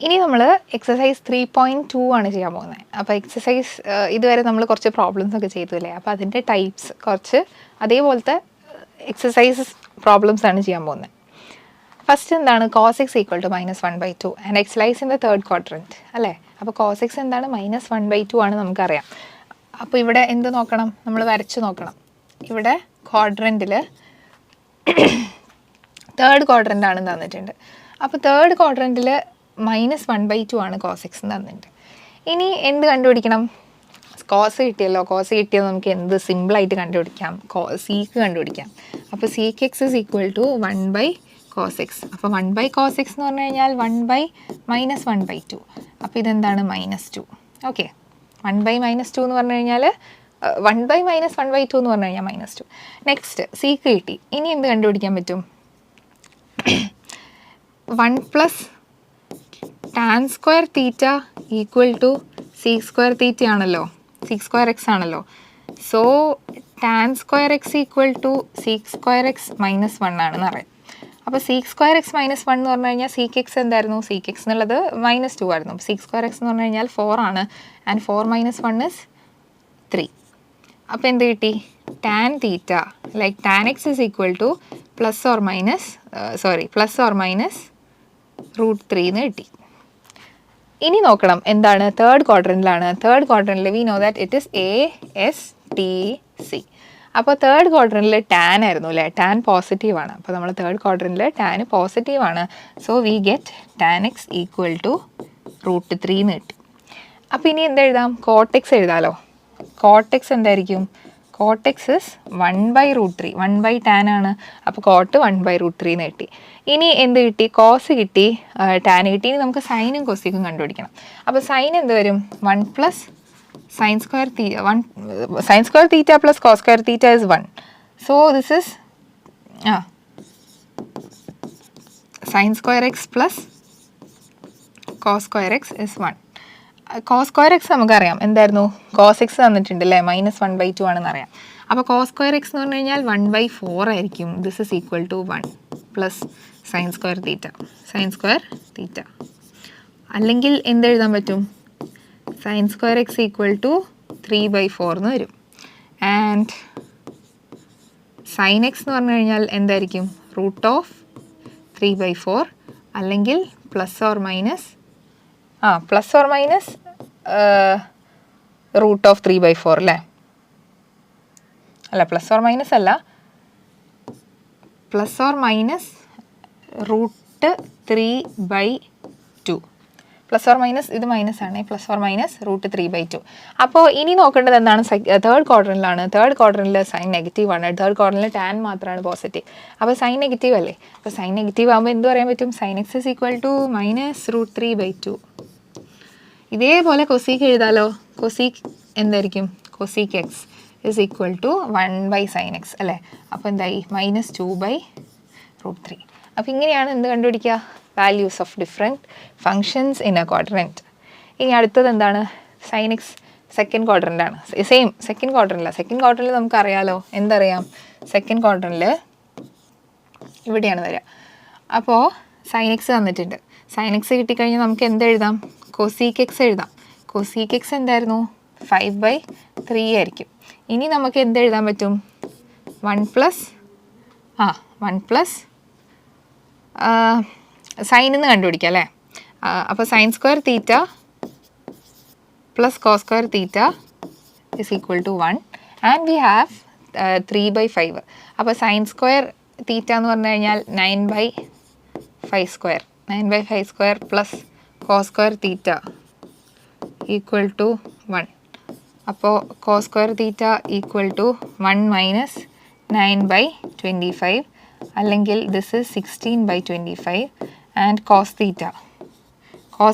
ഇനി നമ്മൾ എക്സസൈസ് 3.2 ആണ് ചെയ്യാൻ പോകുന്നത്. അപ്പോൾ എക്സസൈസ് ഇതുവരെ നമ്മൾ കുറച്ച് പ്രോബ്ലംസ് ഒക്കെ ചെയ്തു അല്ലേ. അപ്പോൾ അതിൻ്റെ ടൈപ്സ് കുറച്ച് അതേപോലത്തെ എക്സസൈസ് പ്രോബ്ലംസ് ആണ് ചെയ്യാൻ പോകുന്നത്. ഫസ്റ്റ് എന്താണ് cos x equal to -1/2 and x lies in the third quadrant അല്ലേ. അപ്പോൾ cos x എന്താണ് -1/2 ആണ് നമുക്കറിയാം. അപ്പോൾ ഇവിടെ എന്ത് നോക്കണം, നമ്മൾ വരച്ച് നോക്കണം. ഇവിടെ ക്വാഡ്രൻറ്റിൽ തേർഡ് ക്വാഡ്രൻ്റ് ആണ് തന്നിട്ടുണ്ട്. അപ്പോൾ തേർഡ് ക്വാഡ്രൻറ്റിൽ -1/2 ആണ് cos x തന്നിട്ടുണ്ട്. ഇനി എന്ത് കണ്ടുപിടിക്കണം, കോസ് കിട്ടിയല്ലോ. കോസ് കിട്ടിയത് നമുക്ക് എന്ത് സിമ്പിളായിട്ട് കണ്ടുപിടിക്കാം, സീക്ക് കണ്ടുപിടിക്കാം. അപ്പോൾ sec x is equal to 1/cos x. അപ്പോൾ 1/cos x എന്ന് പറഞ്ഞു കഴിഞ്ഞാൽ 1/-1/2. അപ്പോൾ ഇതെന്താണ് -2. ഓക്കെ, 1/-2 എന്ന് പറഞ്ഞു കഴിഞ്ഞാൽ 1/-1/2 എന്ന് പറഞ്ഞു കഴിഞ്ഞാൽ -2. നെക്സ്റ്റ് സീക്ക് കിട്ടി. ഇനി എന്ത് കണ്ടുപിടിക്കാൻ പറ്റും, 1 + tan square theta equal to sec square theta ആണല്ലോ, sec സ്ക്വയർ എക്സ് ആണല്ലോ. So tan square x equal to sec square x -1 ആണെന്ന് അറിയാം. അപ്പോൾ sec സ്ക്വയർ എക്സ് -1 എന്ന് പറഞ്ഞു കഴിഞ്ഞാൽ sec എക്സ് എന്തായിരുന്നു, sec എക്സ് എന്നുള്ളത് -2 ആയിരുന്നു. sec സ്ക്വയർ എക്സ് എന്ന് പറഞ്ഞു കഴിഞ്ഞാൽ 4 ആണ്. And 4 - 1 is 3. അപ്പോൾ എന്ത് കിട്ടി, tan theta like tan x is equal to +or -√3 എന്ന് കിട്ടി. ഇനി നോക്കണം എന്താണ്, തേർഡ് ക്വാഡ്രൻറ്റിലാണ്. തേർഡ് ക്വാഡ്രൻറ്റിൽ we know that it is ASTC. അപ്പോൾ തേർഡ് ക്വാഡ്രൻറ്റിൽ ടാൻ ആയിരുന്നു അല്ലേ, ടാൻ പോസിറ്റീവ് ആണ്. അപ്പോൾ നമ്മൾ തേർഡ് ക്വാഡ്രൻറ്റിൽ ടാൻ പോസിറ്റീവ് ആണ്. So we get tan x equal to √3 എന്ന് കിട്ടി. അപ്പോൾ ഇനി എന്തെഴുതാം, cot x എഴുതാമല്ലോ. cot x എന്തായിരിക്കും, cot x ഇസ് 1/√3, 1/tan ആണ്. അപ്പോൾ cot 1/√3 എന്ന് കിട്ടി. ഇനി എന്ത് കിട്ടി, കോസ് കിട്ടി, ടാൻ കിട്ടി. ഇനി നമുക്ക് സൈനും കൊസിക്കും കണ്ടുപിടിക്കണം. അപ്പോൾ സൈൻ എന്ത് വരും, 1 + sin square sin square theta + cos square theta is 1. So this is sin square X + cos square x is 1. cos square X നമുക്കറിയാം എന്തായിരുന്നു, cos x തന്നിട്ടുണ്ട് അല്ലേ, -1/2 ആണെന്ന് അറിയാം. അപ്പോൾ cos സ്ക്വയർ എക്സ് എന്ന് പറഞ്ഞു കഴിഞ്ഞാൽ 1/4 ആയിരിക്കും. This is equal to 1 + sin square theta. അല്ലെങ്കിൽ എന്തെഴുതാൻ പറ്റും, sin square x equal to 3/4 എന്ന് വരും. ആൻഡ് sin എക്സ് എന്ന് പറഞ്ഞു കഴിഞ്ഞാൽ എന്തായിരിക്കും, √3/4 അല്ലെങ്കിൽ +or - √3/4 അല്ലേ. അല്ല +or - അല്ല, +or - √3/2. +or- ഇത് മൈനസ് ആണ്, +or - √3/2. അപ്പോൾ ഇനി നോക്കേണ്ടത് എന്താണ്, തേർഡ് ക്വാഡ്രൻറ്റിലാണ്. തേർഡ് ക്വാഡ്രൻറ്റിൽ സൈൻ നെഗറ്റീവ് ആണ്. തേർഡ് ക്വാഡ്രൻറ്റിൽ ടാൻ മാത്രമാണ് പോസിറ്റീവ്. അപ്പോൾ സൈൻ നെഗറ്റീവ് അല്ലേ. അപ്പോൾ സൈൻ നെഗറ്റീവ് ആകുമ്പോൾ എന്ത് പറയാൻ പറ്റും, sin x is equal to -√3/2. ഇതേപോലെ കൊസീക്ക് എഴുതാലോ. കൊസീക്ക് എന്തായിരിക്കും, cosec x is equal to 1/sin x അല്ലേ. അപ്പോൾ എന്തായി, -2/√3. അപ്പോൾ ഇങ്ങനെയാണ് എന്ത് കണ്ടുപിടിക്കുക, values of different functions in A quadrant. ഇനി അടുത്തത് എന്താണ്, sin x സെക്കൻഡ് ക്വാഡ്രൻ്റ് ആണ്. സെയിം സെക്കൻഡ് ക്വാഡ്രൻറ്റിൽ നമുക്കറിയാലോ, എന്തറിയാം, സെക്കൻഡ് ക്വാഡ്രൻറ്റിൽ ഇവിടെയാണ് വരിക. അപ്പോൾ sin x തന്നിട്ടുണ്ട്. sin x കിട്ടിക്കഴിഞ്ഞാൽ നമുക്ക് എന്തെഴുതാം, കൊസീക്ക് എക്സ് എഴുതാം. കൊസീക്ക് എക്സ് എന്തായിരുന്നു, 5/3 ആയിരിക്കും. ഇനി നമുക്ക് എന്തെഴുതാൻ പറ്റും, 1 + സൈൻ എന്ന് കണ്ടുപിടിക്കാം അല്ലേ. അപ്പോൾ sin square theta + cos square theta is equal to 1 and we have 3/5. അപ്പോൾ sin സ്ക്വയർ തീറ്റ എന്ന് പറഞ്ഞു കഴിഞ്ഞാൽ 9/5² + cos square theta equal to 1. അപ്പോൾ cos square theta equal to 1 - 9/25 അല്ലെങ്കിൽ this is 16/25. And cos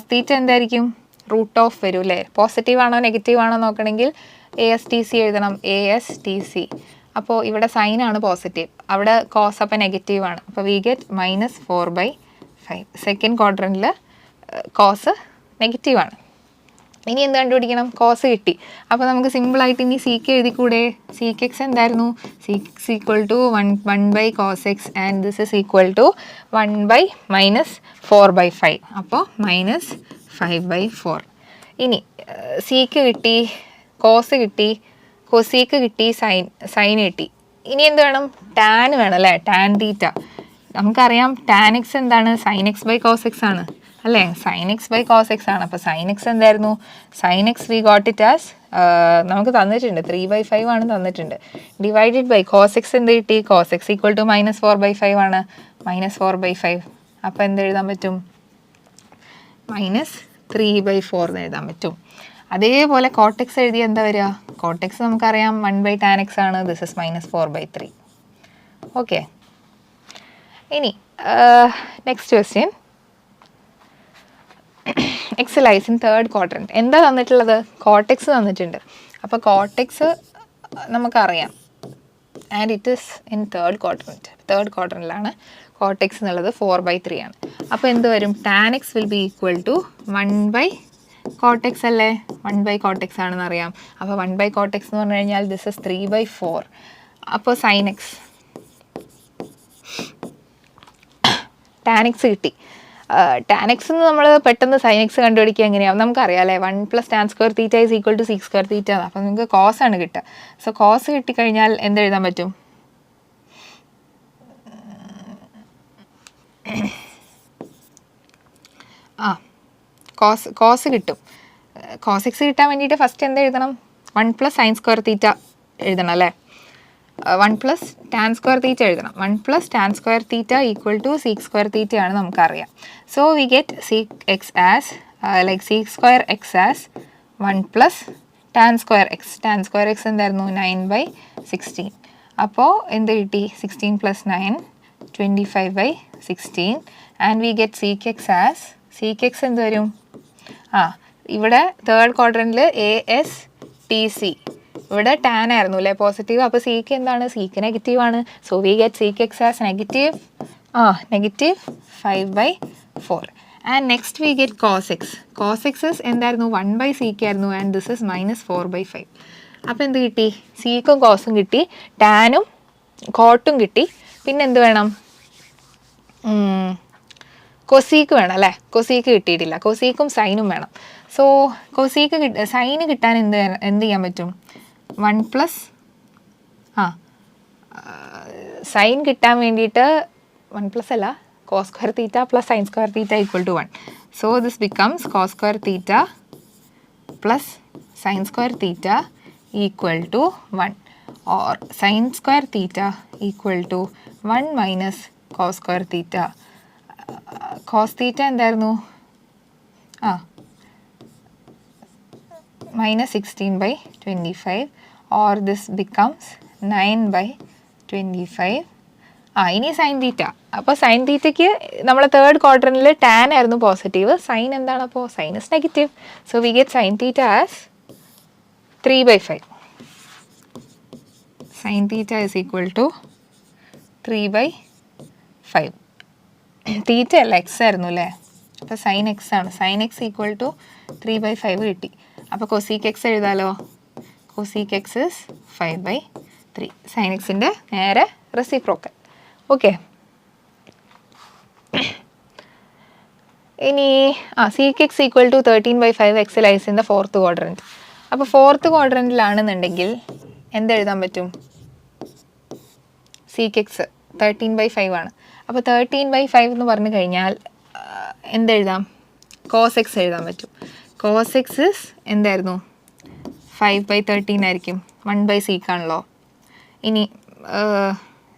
theta എന്തായിരിക്കും, √ഓഫ് വരും അല്ലേ. പോസിറ്റീവ് ആണോ നെഗറ്റീവ് ആണോ നോക്കണമെങ്കിൽ ASTC എഴുതണം, ASTC. അപ്പോൾ ഇവിടെ സൈൻ ആണ് പോസിറ്റീവ്, അവിടെ കോസ് അപ്പോൾ നെഗറ്റീവ് ആണ്. അപ്പോൾ വി ഗെറ്റ് -4/5. സെക്കൻഡ് ക്വാഡ്രൻറ്റിൽ കോസ് നെഗറ്റീവ് ആണ്. ഇനി എന്ത് കണ്ടുപിടിക്കണം? കോസ് കിട്ടി. അപ്പോൾ നമുക്ക് സിമ്പിളായിട്ട് ഇനി സീക്ക് എഴുതിക്കൂടെ? സീക്ക് എക്സ് എന്തായിരുന്നു? Sec x equal to 1 cos x and this is equal to 1/-4/5. അപ്പോൾ -5/4. ഇനി സീക്ക് കിട്ടി, കോസ് കിട്ടി, കൊസീക്ക് കിട്ടി, സൈൻ കിട്ടി. ഇനി എന്ത് വേണം? ടാൻ വേണം അല്ലേ? Tan theta. നമുക്കറിയാം ടാൻ എക്സ് എന്താണ്? Sine x by cos x ആണ് അല്ലേ? Sine x by cos x ആണ്. അപ്പോൾ സൈൻ എക്സ് എന്തായിരുന്നു? Sine x we got it as നമുക്ക് തന്നിട്ടുണ്ട് 3/5 ആണ് തന്നിട്ടുണ്ട്. ഡിവൈഡഡ് ബൈ കോസ് എക്സ് എന്ത് കിട്ടി? കോസ് എക്സ് ഈക്വൽ ടു -4/5 ആണ്. -4/5. അപ്പോൾ എന്ത് എഴുതാൻ പറ്റും? -3/4 എന്ന് എഴുതാൻ പറ്റും. അതേപോലെ കോട്ടെക്സ് എഴുതി എന്താ വരിക? കോട്ടെക്സ് നമുക്കറിയാം 1/tan x ആണ്. This is -4/3. ഓക്കെ. ഇനി next question. X lies in third quadrant. എന്താ തന്നിട്ടുള്ളത്? കോട്ടെക്സ് തന്നിട്ടുണ്ട്. അപ്പോൾ കോട്ടെക്സ് നമുക്കറിയാം and it is in third quadrant. Third ക്വാഡ്രന്റിലാണ് കോട്ടെക്സ് എന്നുള്ളത്. 4/3 ആണ്. അപ്പോൾ എന്ത് വരും? Tan x will be equal to 1/കോട്ടെക്സ് അല്ലേ? 1/കോട്ടെക്സ് ആണെന്ന് അറിയാം. അപ്പോൾ 1/കോട്ടെക്സ് എന്ന് പറഞ്ഞു കഴിഞ്ഞാൽ ദിസ് ഇസ് 3/4. അപ്പോൾ സൈൻ എക്സ്, ടാൻ എക്സ് കിട്ടി. ടാൻ എക്സ് എന്ന് നമ്മൾ പെട്ടെന്ന് സൈൻ എക്സ് കണ്ടുപിടിക്കുക എങ്ങനെയാവും? നമുക്കറിയാം അല്ലേ? 1 + tan² θ = sec² θ. അപ്പോൾ നിങ്ങൾക്ക് കോസ് ആണ് കിട്ടുക. സോ കോസ് കിട്ടിക്കഴിഞ്ഞാൽ എന്തെഴുതാൻ പറ്റും? കോസ് കിട്ടും. കോസ് എക്സ് കിട്ടാൻ വേണ്ടിയിട്ട് ഫസ്റ്റ് എന്ത് എഴുതണം? 1 + sin² θ എഴുതണം അല്ലേ? 1 + tan² θ എഴുതണം. 1 + tan² θ = sec² θ ആണ് നമുക്കറിയാം. So we get sec x as sec² x as 1 + tan² x. tan² x എന്തായിരുന്നു? 9/16. അപ്പോൾ എന്ത് കിട്ടി? 16 + 9 25/16. And we get sec x as sec x എന്ത് വരും? ഇവിടെ തേർഡ് ക്വാഡ്രന്റിൽ ASTC. ഇവിടെ ടാൻ ആയിരുന്നു അല്ലേ? പോസിറ്റീവ്. അപ്പോൾ സീക്ക് എന്താണ്? സീക്ക് നെഗറ്റീവ് ആണ്. So we get sec x as -5/4. And next we get cos x. Cos x എന്തായിരുന്നു? 1/sec ആയിരുന്നു. And this is -4/5. അപ്പോൾ എന്ത് കിട്ടി? സീക്കും കോസും കിട്ടി, ടാനും കോട്ടും കിട്ടി. പിന്നെ എന്ത് വേണം? കൊസീക്ക് വേണം അല്ലേ? കൊസീക്ക് കിട്ടിയിട്ടില്ല. കൊസീക്കും സൈനും വേണം. സോ കൊസീക്ക് സൈന് കിട്ടാൻ എന്ത് ചെയ്യാൻ പറ്റും? 1 + സൈൻ കിട്ടാൻ വേണ്ടിയിട്ട് 1+ അല്ല, cos² θ + sin² θ = 1. So this becomes cos² θ + sin² θ = 1 or sin² θ = 1 - cos² θ. cos θ എന്തായിരുന്നു? -16/25 or this becomes 9/25. ഇനി സൈൻ തീറ്റ. അപ്പോൾ സൈൻ തീറ്റയ്ക്ക് നമ്മൾ തേർഡ് ക്വാഡ്രന്റിൽ ടാൻ ആയിരുന്നു പോസിറ്റീവ്. സൈൻ എന്താണ്? അപ്പോൾ sine is negative. So we get sine theta as 3/5. Sine theta is equal to 3/5. Theta അല്ല, എക്സ് ആയിരുന്നു അല്ലേ? അപ്പോൾ സൈൻ എക്സ് ആണ്. സൈൻ എക്സ് ഈക്വൽ ടു 3/5 കിട്ടി. അപ്പോൾ കൊസീക്ക് എക്സ് എഴുതാലോ? Cosec x is 5/3. സൈൻ എക്സിൻ്റെ നേരെ റെസിപ്രോക്കൽ. ഓക്കെ. ഇനി sec x equal to 13/5 x lies in the fourth quadrant. അപ്പോൾ ഫോർത്ത് ക്വാഡ്രന്റിലാണെന്നുണ്ടെങ്കിൽ എന്തെഴുതാൻ പറ്റും? സീക്ക് എക്സ് 13/5 ആണ്. അപ്പോൾ 13/5 എന്ന് പറഞ്ഞു കഴിഞ്ഞാൽ എന്തെഴുതാം? കോസ് എക്സ് എഴുതാൻ പറ്റും. കോസ് എക്സ് എന്തായിരുന്നു? 5/13 ആയിരിക്കും. 1/sec ആണല്ലോ.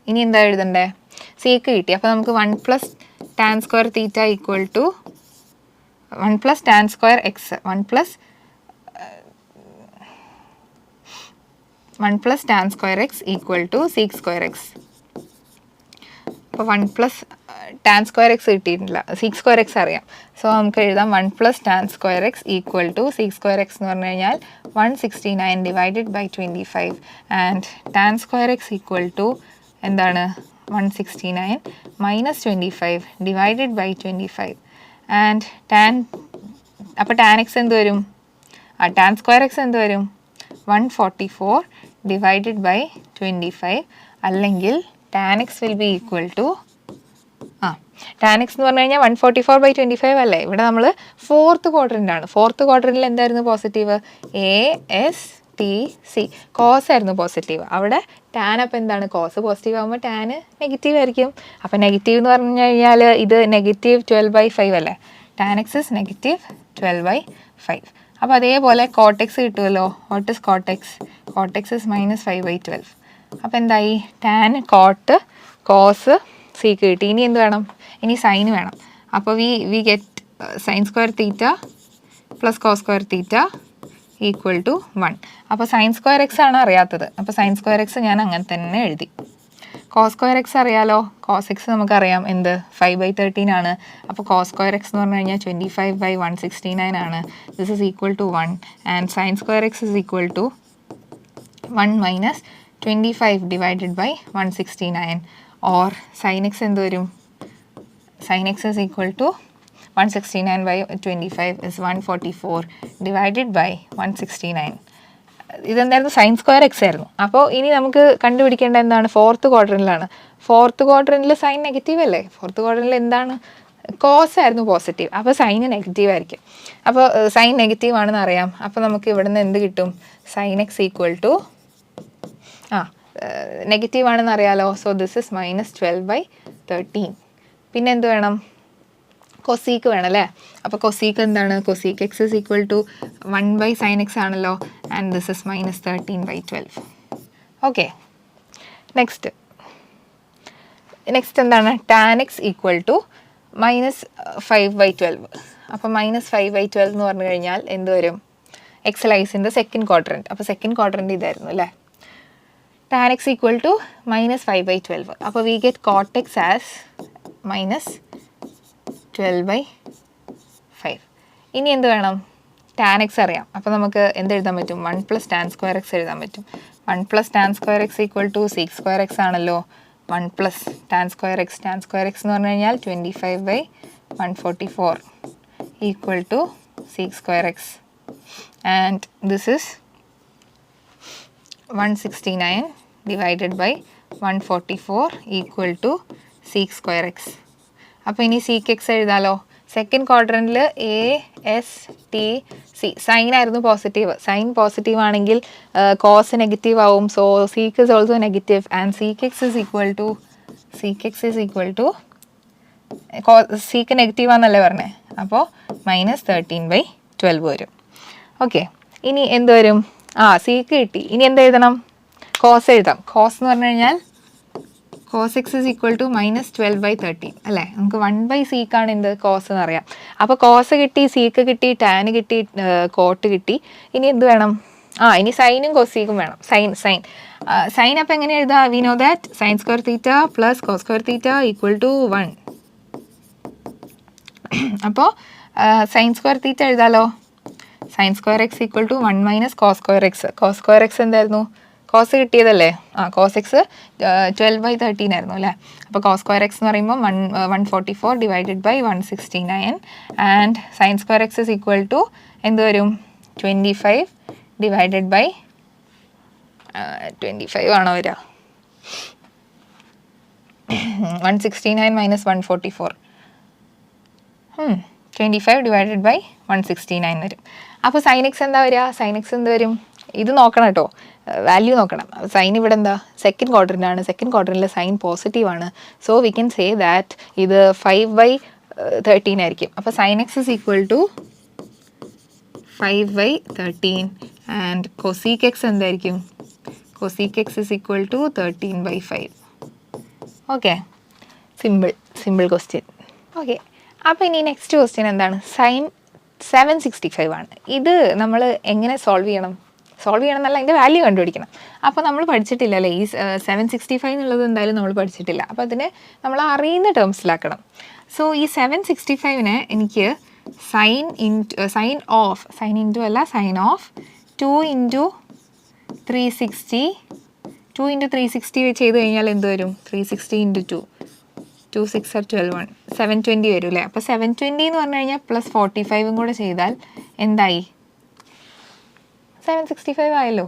ഇനി എന്താ എഴുതണ്ടേ? സീക്ക് കിട്ടി. അപ്പോൾ നമുക്ക് 1 + tan² θ = 1 + tan² x 1 + tan² x = sec² x. അപ്പോൾ 1 + tan² x കിട്ടിയിട്ടില്ല, sec² x അറിയാം. സോ നമുക്ക് എഴുതാം 1 + tan² x = sec² x എന്ന് പറഞ്ഞു കഴിഞ്ഞാൽ 169 / 25 ആൻഡ് tan² x എന്താണ്? 169 - 25 / 25 ആൻഡ് അപ്പോൾ tan x എന്ത് വരും? ടാൻ സ്ക്വയർ എക്സ് എന്ത് വരും 144 ഡിവൈഡഡ് ബൈ 25 അല്ലെങ്കിൽ tan x will be equal to tan x എന്ന് പറഞ്ഞു കഴിഞ്ഞാൽ 144/25 അല്ലേ. ഇവിടെ നമ്മൾ ഫോർത്ത് ക്വാഡ്രൻ്റാണ്. ഫോർത്ത് ക്വാഡ്രൻ്റിൽ എന്തായിരുന്നു പോസിറ്റീവ്? ASTC കോസ് ആയിരുന്നു പോസിറ്റീവ്. അവിടെ ടാൻ അപ്പം എന്താണ്? കോസ് പോസിറ്റീവ് ആകുമ്പോൾ ടാന് നെഗറ്റീവ് ആയിരിക്കും. അപ്പം നെഗറ്റീവ് എന്ന് പറഞ്ഞു കഴിഞ്ഞാൽ ഇത് -12/5 അല്ലേ. Tan X is -12/5. അപ്പോൾ അതേപോലെ കോട്ടെക്സ് കിട്ടുമല്ലോ. What is cortex? Cortex is -5/12. അപ്പോൾ എന്തായി? ടാൻ കോട്ട് കോസ് സീക്ക് കിട്ടി. ഇനി എന്ത് വേണം? ഇനി സൈൻ വേണം. അപ്പോൾ we get sine square theta plus cos square theta equal to 1. അപ്പോൾ സൈൻ സ്ക്വയർ എക്സ് ആണ് അറിയാത്തത്. അപ്പോൾ സൈൻ സ്ക്വയർ എക്സ് ഞാൻ അങ്ങനെ തന്നെ എഴുതി. കോസ് സ്ക്വയർ എക്സ് അറിയാലോ. കോസ് എക്സ് നമുക്കറിയാം എന്ത് 5/13 ആണ്. അപ്പോൾ കോസ് സ്ക്വയർ എക്സ് എന്ന് പറഞ്ഞു കഴിഞ്ഞാൽ 25/169 ആണ്. This is equal to 1 and sine square x is equal to 1 minus 25 divided by 169 or sine x എന്ത് വരും? Sine x is equal to 169/25 is 144 divided by 169. ഇതെന്തായിരുന്നു? സൈൻ സ്ക്വയർ എക്സ് ആയിരുന്നു. അപ്പോൾ ഇനി നമുക്ക് കണ്ടുപിടിക്കേണ്ട എന്താണ്? ഫോർത്ത് ക്വാഡ്രൻ്റിലാണ്. ഫോർത്ത് ക്വാഡ്രൻ്റിൽ സൈൻ നെഗറ്റീവ് അല്ലേ. ഫോർത്ത് ക്വാഡ്രൻ്റിൽ എന്താണ്? കോസ് ആയിരുന്നു പോസിറ്റീവ്. അപ്പോൾ സൈന് നെഗറ്റീവ് ആയിരിക്കും. അപ്പോൾ സൈൻ നെഗറ്റീവ് ആണെന്ന് അറിയാം. അപ്പോൾ നമുക്ക് ഇവിടെ നിന്ന് എന്ത് കിട്ടും? Sine x equal to negative ആണെന്ന് അറിയാലോ. So this is -12/13. പിന്നെ എന്ത് വേണം? കൊസീക്ക് വേണം അല്ലേ. അപ്പോൾ കൊസീക്ക് എന്താണ്? Cosec x is equal to 1/sin x ആണല്ലോ. And this is -13/12. Okay. Next എന്താണ്? Tan x equal to -5/12. അപ്പോൾ -5/12 എന്ന് പറഞ്ഞു കഴിഞ്ഞാൽ എന്ത് വരും? X lies in the second quadrant. അപ്പോൾ സെക്കൻഡ് ക്വാഡ്രൻറ്റ് ഇതായിരുന്നു അല്ലേ. Tan x equal to -5/12. അപ്പോൾ we get cot x as -12/5. ഇനി എന്ത് വേണം? ടാൻ എക്സ് അറിയാം. അപ്പോൾ നമുക്ക് എന്ത് എഴുതാൻ പറ്റും? 1 + tan സ്ക്വയർ എക്സ് എഴുതാൻ പറ്റും. 1 + tan square x equal to sec square x ആണല്ലോ. 1 + tan സ്ക്വയർ എക്സ് എന്ന് പറഞ്ഞു കഴിഞ്ഞാൽ 25/144 equal to sec square x and this is 169 divided by 144 equal to sec square x. അപ്പോൾ ഇനി sec എക്സ് എഴുതാലോ. Second ക്വാഡ്രൻറ്റിൽ ASTC സൈൻ ആയിരുന്നു positive. Sine positive ആണെങ്കിൽ കോസ് നെഗറ്റീവ് ആവും. So sec is also negative and sec x is equal to sec negative ആണെന്നല്ലേ പറഞ്ഞത്. അപ്പോൾ -13/12 വരും. ഓക്കെ. ഇനി എന്ത് വരും? sec കിട്ടി. ഇനി എന്ത് എഴുതണം? കോസ് എഴുതാം. കോസ് എന്ന് പറഞ്ഞു കഴിഞ്ഞാൽ cos x is equal to -12/13 അല്ലേ. നമുക്ക് 1/sec ആണ് എന്ത്? കോസ് എന്നറിയാം. അപ്പോൾ കോസ് കിട്ടി, sec കിട്ടി, ടാൻ കിട്ടി, കോട്ട് കിട്ടി. ഇനി എന്ത് വേണം? ഇനി സൈനും കൊസീക്കും വേണം. സൈൻ അപ്പോൾ എങ്ങനെ എഴുതാം? We know that sine square theta plus cos square theta equal to 1. അപ്പോൾ സൈൻ സ്ക്വയർ തീറ്റ എഴുതാലോ. Sine square x equal to 1 minus cos square x. Cos square x എന്തായിരുന്നു? കോസ് കിട്ടിയതല്ലേ. കോസ് എക്സ് 12/13 ആയിരുന്നു അല്ലേ. അപ്പോൾ കോസ് സ്ക്വയർ എക്സ് എന്ന് പറയുമ്പോൾ 144 divided by 169 and sine square x is equal to എന്ത് വരും? 25 ഡിവൈഡഡ് ബൈ 25 ആണോ വരിക? 169 മൈനസ് 144 25 ഡിവൈഡഡ് ബൈ 169 വരും. അപ്പോൾ സൈൻ എക്സ് എന്താ വരിക? സൈൻ എക്സ് എന്ത് വരും? ഇത് നോക്കണം കേട്ടോ, വാല്യൂ നോക്കണം. സൈൻ ഇവിടെ എന്താ? സെക്കൻഡ് ക്വാഡ്രൻ്റാണ്. സെക്കൻഡ് ക്വാഡ്രൻറ്റിൽ സൈൻ പോസിറ്റീവ് ആണ്. So we can say that ഇത് 5/13 ആയിരിക്കും. അപ്പോൾ sine x is equal to 5/13 and cosec x എന്തായിരിക്കും? Cosec x is equal to 13/5. Okay, simple question. Okay, അപ്പോൾ ഇനി നെക്സ്റ്റ് ക്വസ്റ്റ്യൻ എന്താണ്? സൈൻ 765 ആണ്. ഇത് നമ്മൾ എങ്ങനെ സോൾവ് ചെയ്യണം എന്നല്ല, അതിൻ്റെ വാല്യൂ കണ്ടുപിടിക്കണം. അപ്പോൾ നമ്മൾ പഠിച്ചിട്ടില്ല അല്ലേ, ഈ 765 എന്നുള്ളത് എന്തായാലും നമ്മൾ പഠിച്ചിട്ടില്ല. അപ്പോൾ അതിനെ നമ്മൾ അറിയുന്ന ടേംസിലാക്കണം. സോ ഈ 765നെ എനിക്ക് സൈൻ ഓഫ് 2 × 360 ചെയ്ത് കഴിഞ്ഞാൽ എന്ത് വരും? 360 × 2 2 6 are 12 720 വരും അല്ലേ. അപ്പോൾ 720 എന്ന് പറഞ്ഞു കഴിഞ്ഞാൽ +45 കൂടെ ചെയ്താൽ എന്തായി? 765 ആയല്ലോ.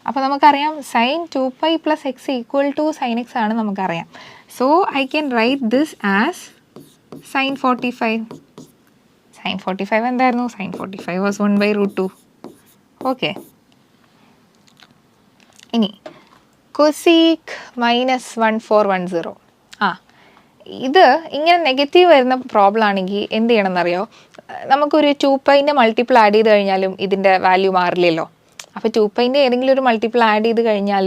അപ്പോൾ നമുക്കറിയാം സൈൻ 2π + x = സൈൻ x ആണ് നമുക്കറിയാം. So I can write this as sine 45. Sine 45 എന്തായിരുന്നു? Sine 45 was 1/√2. ഓക്കെ. ഇനി കൊസീക്ക് -1410. ഇത് ഇങ്ങനെ നെഗറ്റീവ് വരുന്ന പ്രോബ്ലം ആണെങ്കിൽ എന്ത് ചെയ്യണം എന്നറിയോ? നമുക്കൊരു 2π മൾട്ടിപ്പിൾ ആഡ് ചെയ്ത് കഴിഞ്ഞാലും ഇതിൻ്റെ വാല്യൂ മാറില്ലല്ലോ. അപ്പോൾ 2π ഏതെങ്കിലും ഒരു മൾട്ടിപ്പിൾ ആഡ് ചെയ്ത് കഴിഞ്ഞാൽ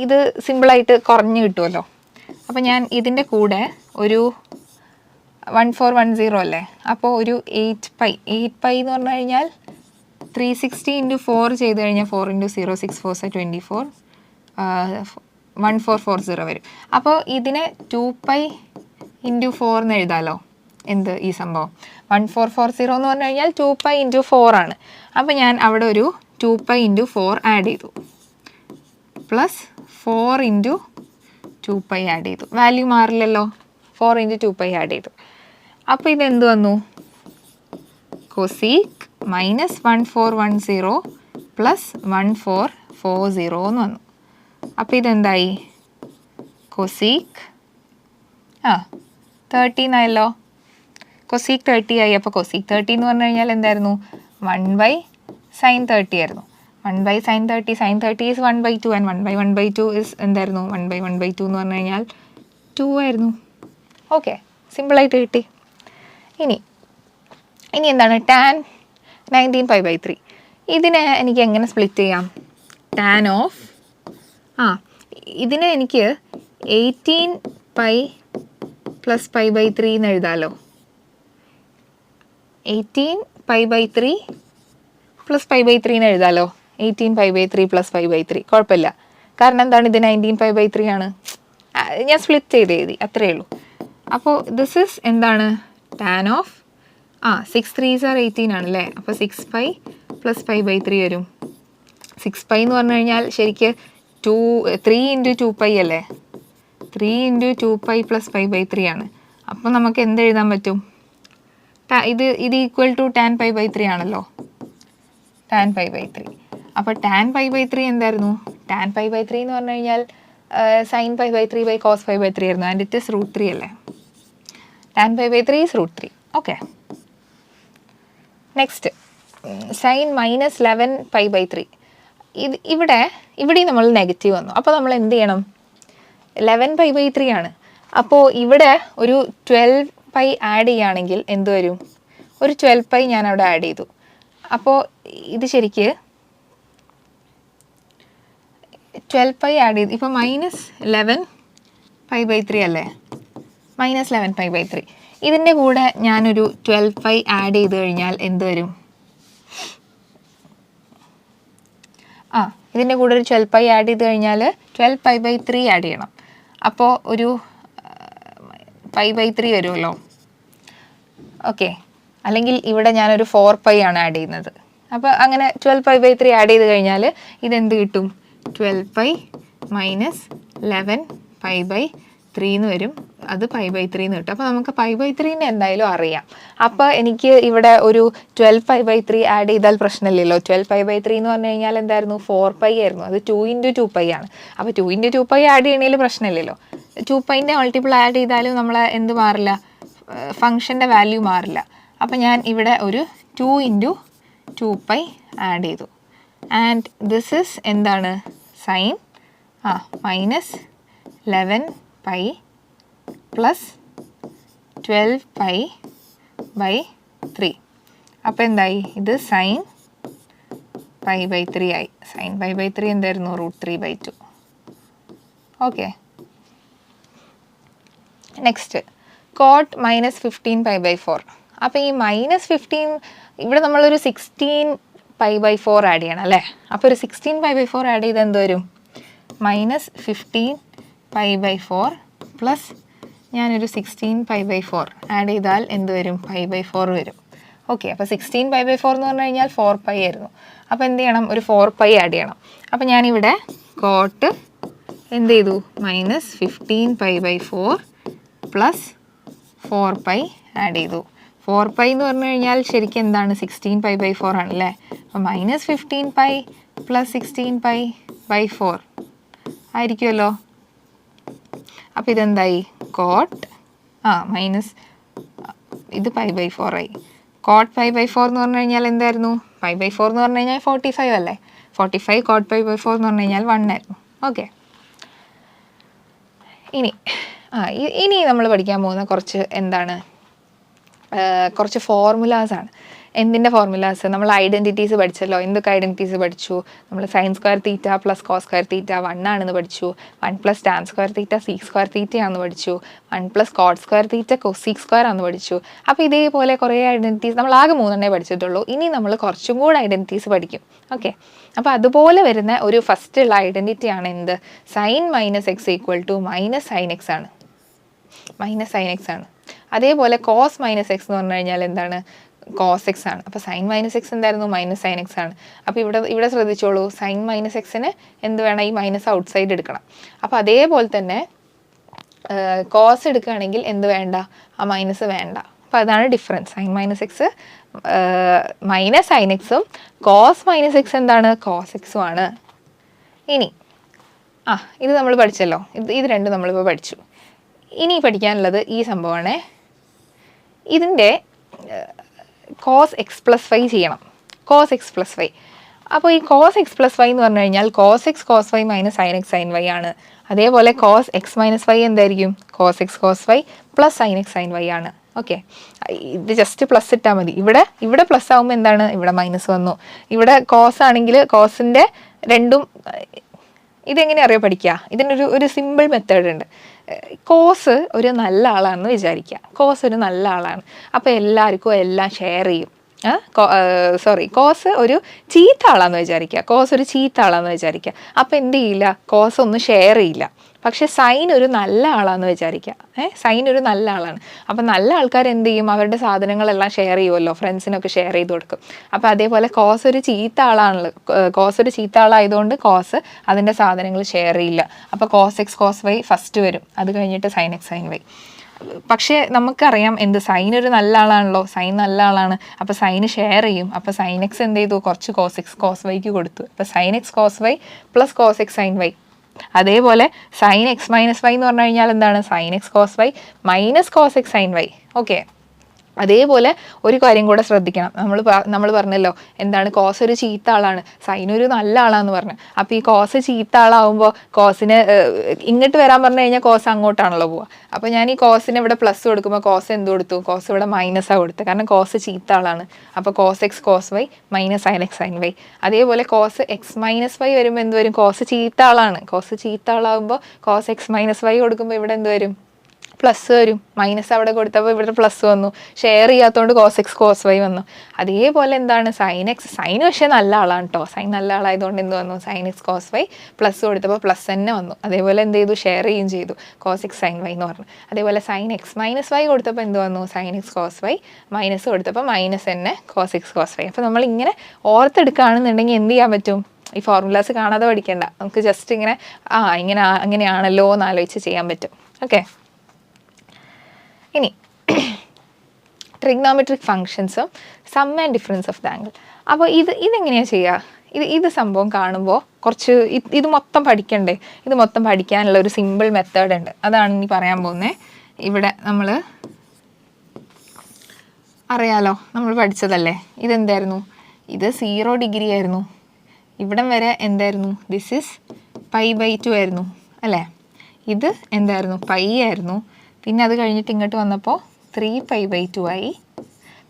ഇത് സിമ്പിളായിട്ട് കുറഞ്ഞ് കിട്ടുമല്ലോ. അപ്പോൾ ഞാൻ ഇതിൻ്റെ കൂടെ ഒരു 1410 അല്ലേ, അപ്പോൾ ഒരു 8π എന്ന് പറഞ്ഞു കഴിഞ്ഞാൽ 360 × 4 ചെയ്ത് കഴിഞ്ഞാൽ 4 × 0 6 4 24 1440 വരും. അപ്പോൾ ഇതിനെ 2π × 4 എന്ന് എഴുതാമല്ലോ. എന്ത് ഈ സംഭവം 1440 എന്ന് പറഞ്ഞു കഴിഞ്ഞാൽ 2π × 4 ആണ്. അപ്പോൾ ഞാൻ അവിടെ ഒരു 2π × 4 ആഡ് ചെയ്തു പ്ലസ് 4 × 2π ആഡ് ചെയ്തു. വാല്യൂ മാറില്ലല്ലോ. 4 × 2π ആഡ് ചെയ്തു. അപ്പോൾ ഇതെന്ത് വന്നു? കൊസീക്ക് -1410 + 1440 എന്ന് വന്നു. അപ്പോൾ ഇതെന്തായി? കൊസീക്ക് 30 ആയല്ലോ. കൊസീക്ക് 30 ആയി. അപ്പോൾ കൊസീക്ക് 30 എന്ന് പറഞ്ഞു കഴിഞ്ഞാൽ എന്തായിരുന്നു? 1/sin 30 ആയിരുന്നു. 1/sin 30. sin 30 is 1/2 and 1/1/2 is എന്തായിരുന്നു? 1/1/2 എന്ന് പറഞ്ഞു കഴിഞ്ഞാൽ 2 ആയിരുന്നു. ഓക്കെ, സിമ്പിളായിട്ട് കിട്ടി. ഇനി എന്താണ്? tan 19π/3. ഇതിനെ എനിക്ക് എങ്ങനെ സ്പ്ലിറ്റ് ചെയ്യാം? tan ഓഫ് ഇതിനെ എനിക്ക് 18π + π/3 എന്ന് എഴുതാമല്ലോ. 18π/3 + π/3 എന്ന് എഴുതാമല്ലോ. 18π/3 + π/3 കുഴപ്പമില്ല. കാരണം എന്താണ്? ഇത് 19π/3 ആണ്. ഞാൻ സ്പ്ലിറ്റ് ചെയ്ത് എഴുതി, അത്രയേ ഉള്ളൂ. അപ്പോൾ ദിസ് ഇസ് എന്താണ്? tan ഓഫ് 6 3s are 18 ആണല്ലേ. അപ്പോൾ 6π + π/3 വരും. 6π എന്ന് പറഞ്ഞു കഴിഞ്ഞാൽ ശരിക്ക് 3 × 2π അല്ലേ. 3 × 2π + π/3 ആണ്. അപ്പോൾ നമുക്ക് എന്ത് എഴുതാൻ പറ്റും? ഇത് = tan π/3 ആണല്ലോ. tan π/3. അപ്പോൾ tan π/3 എന്തായിരുന്നു? tan π/3 എന്ന് പറഞ്ഞു കഴിഞ്ഞാൽ sin π/3 cos π/3 ആയിരുന്നു. ആൻഡ് ഇറ്റ് ഇസ് √3 അല്ലേ. tan π/3 is √3. Okay. Next sin -11π/3. ഇവിടെ നമ്മൾ നെഗറ്റീവ് വന്നു. അപ്പോൾ നമ്മൾ എന്ത് ചെയ്യണം? 11π/3 ആണ്. അപ്പോൾ ഇവിടെ ഒരു 12π ആഡ് ചെയ്യുകയാണെങ്കിൽ എന്ത് വരും? ഒരു 12π ഞാൻ അവിടെ ആഡ് ചെയ്തു. അപ്പോൾ ഇത് ശരിക്ക് 12π ആഡ് ചെയ്തു. ഇപ്പോൾ -11π/3 അല്ലേ. -11π/3. ഇതിൻ്റെ കൂടെ ഞാനൊരു 12π ആഡ് ചെയ്ത് കഴിഞ്ഞാൽ എന്ത് വരും? ഇതിൻ്റെ കൂടെ ഒരു 12π ആഡ് ചെയ്ത് കഴിഞ്ഞാൽ 12π/3 ആഡ് ചെയ്യണം. അപ്പോൾ ഒരു π/3 വരുമല്ലോ. ഓക്കെ. അല്ലെങ്കിൽ ഇവിടെ ഞാനൊരു 4π ആണ് ആഡ് ചെയ്യുന്നത്. അപ്പോൾ അങ്ങനെ 12π/3 ആഡ് ചെയ്ത് കഴിഞ്ഞാൽ ഇതെന്ത് കിട്ടും? 12π - 11π/3 എന്ന് വരും. അത് π/3 എന്ന് കിട്ടും. അപ്പോൾ നമുക്ക് π/3 എന്തായാലും അറിയാം. അപ്പോൾ എനിക്ക് ഇവിടെ ഒരു 12π/3 ആഡ് ചെയ്താൽ പ്രശ്നമില്ലല്ലോ. 12π/3 എന്ന് പറഞ്ഞു കഴിഞ്ഞാൽ എന്തായിരുന്നു? 4π ആയിരുന്നു. അത് 2 × 2π ആണ്. അപ്പോൾ 2 × 2π ആഡ് ചെയ്യണേൽ പ്രശ്നമില്ലല്ലോ. 2πൻ്റെ മൾട്ടിപ്പിൾ ആഡ് ചെയ്താലും നമ്മൾ എന്ത് മാറില്ല? ഫംഗ്ഷൻ്റെ വാല്യൂ മാറില്ല. അപ്പോൾ ഞാൻ ഇവിടെ ഒരു 2 × 2π ആഡ് ചെയ്തു. ആൻഡ് ദിസ് ഇസ് എന്താണ്? സൈൻ -11π + 12π/3. അപ്പോൾ എന്തായി? ഇത് സൈൻ π/3 ആയി. സൈൻ π/3 എന്തായിരുന്നു? √3/2. ഓക്കെ. Next cot -15π/4. അപ്പോൾ ഈ -15 ഇവിടെ നമ്മളൊരു 16π/4 ആഡ് ചെയ്യണം അല്ലേ. അപ്പോൾ ഒരു 16π/4 ആഡ് ചെയ്ത് എന്ത് വരും? -15π/4 പ്ലസ് ഞാനൊരു 16π/4 ആഡ് ചെയ്താൽ എന്ത് വരും? π/4 വരും. ഓക്കെ. അപ്പോൾ 16π/4 എന്ന് പറഞ്ഞു കഴിഞ്ഞാൽ 4π ആയിരുന്നു. അപ്പോൾ എന്ത് ചെയ്യണം? ഒരു 4π ആഡ് ചെയ്യണം. അപ്പോൾ ഞാനിവിടെ കോട്ട് എന്ത് ചെയ്തു? -15π/4 പ്ലസ് 4π ആഡ് ചെയ്തു. 4π എന്ന് പറഞ്ഞു കഴിഞ്ഞാൽ ശരിക്കും എന്താണ് 16π/4 ആണല്ലേ. അപ്പോൾ -15π + 16π/4 ആയിരിക്കുമല്ലോ. അപ്പോൾ ഇതെന്തായി കോട്ട് മൈനസ് ഇത് π/4 ആയി. കോട്ട് π/4 എന്ന് പറഞ്ഞു കഴിഞ്ഞാൽ എന്തായിരുന്നു? π/4 എന്ന് പറഞ്ഞു കഴിഞ്ഞാൽ 45 അല്ലേ. 45 കോട്ട് π/4 എന്ന് പറഞ്ഞു കഴിഞ്ഞാൽ 1 ആയിരുന്നു. ഓക്കെ, ഇനി നമ്മൾ പഠിക്കാൻ പോകുന്ന കുറച്ച് എന്താണ്, കുറച്ച് ഫോർമുലാസാണ്. എന്തിൻ്റെ ഫോർമുലാസ്? നമ്മൾ ഐഡൻറ്റിറ്റീസ് പഠിച്ചല്ലോ. എന്തൊക്കെ ഐഡൻറ്റിറ്റീസ് പഠിച്ചു? നമ്മൾ sin² θ + cos² θ 1 ആണെന്ന് പഠിച്ചു. 1 + tan² θ sec² θ ആണെന്ന് പഠിച്ചു. 1 + cot² θ cosec² ആണെന്ന് പഠിച്ചു. അപ്പോൾ ഇതേപോലെ കുറേ ഐഡൻറ്റിറ്റീസ് നമ്മൾ ആകെ 3 പഠിച്ചിട്ടുള്ളൂ. ഇനി നമ്മൾ കുറച്ചും കൂടെ ഐഡൻറ്റിറ്റീസ് പഠിക്കും. ഓക്കെ, അപ്പോൾ അതുപോലെ വരുന്ന ഒരു ഫസ്റ്റുള്ള ഐഡൻറ്റിറ്റിയാണ് എന്ത്? sin - x = -sin x ആണ്. -sin x ആണ്. അതേപോലെ cos - x എന്ന് പറഞ്ഞു കഴിഞ്ഞാൽ എന്താണ്? cos x ആണ്. അപ്പോൾ sin - x എന്തായിരുന്നു? -sin x ആണ്. അപ്പോൾ ഇവിടെ ശ്രദ്ധിച്ചോളൂ, sin - x-ന് എന്ത് വേണം? ഈ മൈനസ് ഔട്ട്സൈഡ് എടുക്കണം. അപ്പോൾ അതേപോലെ തന്നെ കോസ് എടുക്കുകയാണെങ്കിൽ എന്ത് വേണ്ട? ആ മൈനസ് വേണ്ട. അപ്പോൾ അതാണ് difference. sin - x -sin x-ഉം cos - x എന്താണ്? cos x-ഉം ആണ്. ഇനി ഇത് നമ്മൾ പഠിച്ചല്ലോ. ഇത് രണ്ടും നമ്മളിപ്പോൾ പഠിച്ചു. ഇനി പഠിക്കാനുള്ളത് ഈ സംഭവമാണ്. ഇതിൻ്റെ cos x + y ചെയ്യണം. cos x + y. അപ്പോൾ ഈ cos x + y എന്ന് പറഞ്ഞു കഴിഞ്ഞാൽ cos x cos y - sin x sin y ആണ്. അതേപോലെ cos x - y എന്തായിരിക്കും? cos x cos y + sin x sin y ആണ്. ഓക്കെ, ഇത് ജസ്റ്റ് പ്ലസ് ഇട്ടാൽ മതി. ഇവിടെ പ്ലസ് ആകുമ്പോൾ എന്താണ്? ഇവിടെ മൈനസ് വന്നു. ഇവിടെ കോസ് ആണെങ്കിൽ കോസിൻ്റെ രണ്ടും ഇതെങ്ങനെ അറിയോ പഠിക്കുക? ഇതിനൊരു സിമ്പിൾ മെത്തേഡ് ഉണ്ട്. കോസ് ഒരു നല്ല ആളാണെന്ന് വിചാരിക്കുക. കോസ് ഒരു നല്ല ആളാണ്. അപ്പോൾ എല്ലാവർക്കും എല്ലാം ഷെയർ ചെയ്യും. കോസ് ഒരു ചീത്ത ആളാന്ന് വിചാരിക്കുക. കോസ് ഒരു ചീത്ത ആളാന്ന് വിചാരിക്കുക. അപ്പോൾ എന്ത് ചെയ്യില്ല? കോസ് ഒന്നും ഷെയർ ചെയ്യില്ല. പക്ഷെ സൈൻ ഒരു നല്ല ആളാന്ന് വിചാരിക്കുക. സൈൻ ഒരു നല്ല ആളാണ്. അപ്പോൾ നല്ല ആൾക്കാർ എന്ത് ചെയ്യും? അവരുടെ സാധനങ്ങളെല്ലാം ഷെയർ ചെയ്യുമല്ലോ, ഫ്രണ്ട്സിനൊക്കെ ഷെയർ ചെയ്ത് കൊടുക്കും. അപ്പോൾ അതേപോലെ കോസ് ഒരു ചീത്ത ആളാണല്ലോ. കോസ് ഒരു ചീത്ത ആളായതുകൊണ്ട് കോസ് അതിൻ്റെ സാധനങ്ങൾ ഷെയർ ചെയ്യില്ല. അപ്പോൾ cos x cos y first വരും, അത് കഴിഞ്ഞിട്ട് sin x sin y. പക്ഷേ നമുക്കറിയാം എന്ത്? സൈൻ ഒരു നല്ല ആളാണല്ലോ. സൈൻ നല്ല ആളാണ്. അപ്പോൾ സൈന് ഷെയർ ചെയ്യും. അപ്പോൾ sin x എന്ത് ചെയ്തു? കുറച്ച് cos x cos y-ക്ക് കൊടുത്തു. അപ്പോൾ sin x cos y + cos x sin y. അതേപോലെ sin x - y എന്ന് പറഞ്ഞു കഴിഞ്ഞാൽ എന്താണ്? sin x cos y - cos x sin y. Okay, അതേപോലെ ഒരു കാര്യം കൂടെ ശ്രദ്ധിക്കണം. നമ്മൾ പറഞ്ഞല്ലോ എന്താണ്? കോസ് ഒരു ചീത്ത ആളാണ്, സൈൻ ഒരു നല്ല ആളാന്ന് പറഞ്ഞു. അപ്പോൾ ഈ കോസ് ചീത്ത ആളാവുമ്പോൾ കോസിന് ഇങ്ങോട്ട് വരാൻ പറഞ്ഞു കഴിഞ്ഞാൽ കോസ് അങ്ങോട്ടാണല്ലോ പോവുക. അപ്പോൾ ഞാൻ ഈ കോസിന് ഇവിടെ പ്ലസ് കൊടുക്കുമ്പോൾ കോസ് എന്ത് കൊടുത്തു? കോസ് ഇവിടെ മൈനസാണ് കൊടുത്തത്, കാരണം കോസ് ചീത്ത ആളാണ്. അപ്പോൾ cos x cos y - sin x sin y. അതേപോലെ cos x - y വരുമ്പോൾ എന്ത് വരും? കോസ് ചീത്ത ആളാണ്. കോസ് ചീത്ത ആളാകുമ്പോൾ cos x - y കൊടുക്കുമ്പോൾ ഇവിടെ എന്ത് വരും? പ്ലസ് വരും. മൈനസ് അവിടെ കൊടുത്തപ്പോൾ ഇവിടെ പ്ലസ് വന്നു. ഷെയർ ചെയ്യാത്തതുകൊണ്ട് cos x cos y വന്നു. അതേപോലെ എന്താണ്? sin x, സൈൻ പക്ഷേ നല്ല ആളാണ് കേട്ടോ. സൈൻ നല്ല ആളായതുകൊണ്ട് എന്ത് വന്നു? sin x cos y plus കൊടുത്തപ്പോൾ പ്ലസ് തന്നെ വന്നു. അതേപോലെ എന്ത് ചെയ്തു? ഷെയർ ചെയ്യുകയും ചെയ്തു, cos x sin y എന്ന് പറഞ്ഞു. അതേപോലെ sin x - y കൊടുത്തപ്പോൾ എന്ത് വന്നു? sin x cos y, minus കൊടുത്തപ്പോൾ മൈനസ് തന്നെ cos x cos y. അപ്പോൾ നമ്മൾ ഇങ്ങനെ ഓർത്തെടുക്കുകയാണെന്നുണ്ടെങ്കിൽ എന്ത് ചെയ്യാൻ പറ്റും? ഈ ഫോർമുലാസ് കാണാതെ പഠിക്കേണ്ട, നമുക്ക് ജസ്റ്റ് ഇങ്ങനെ അങ്ങനെയാണല്ലോ എന്ന് ആലോചിച്ച് ചെയ്യാൻ പറ്റും. ഓക്കെ, ഇനി ട്രിഗ്നോമെട്രിക് ഫങ്ഷൻസും sum and difference of the angle. അപ്പോൾ ഇതെങ്ങനെയാണ് ചെയ്യുക? ഇത് സംഭവം കാണുമ്പോൾ കുറച്ച് ഇത് മൊത്തം പഠിക്കണ്ടേ? ഇത് മൊത്തം പഠിക്കാനുള്ള ഒരു സിമ്പിൾ മെത്തേഡ് ഉണ്ട്. അതാണ് ഇനി പറയാൻ പോകുന്നത്. ഇവിടെ നമ്മൾ അറിയാലോ, നമ്മൾ പഠിച്ചതല്ലേ. ഇതെന്തായിരുന്നു? ഇത് 0 ഡിഗ്രി ആയിരുന്നു. ഇവിടം വരെ എന്തായിരുന്നു? ദിസ് ഈസ് π/2 ആയിരുന്നു അല്ലേ. ഇത് എന്തായിരുന്നു? പൈ ആയിരുന്നു. പിന്നെ അത് കഴിഞ്ഞിട്ട് ഇങ്ങോട്ട് വന്നപ്പോൾ 3π/2 ആയി.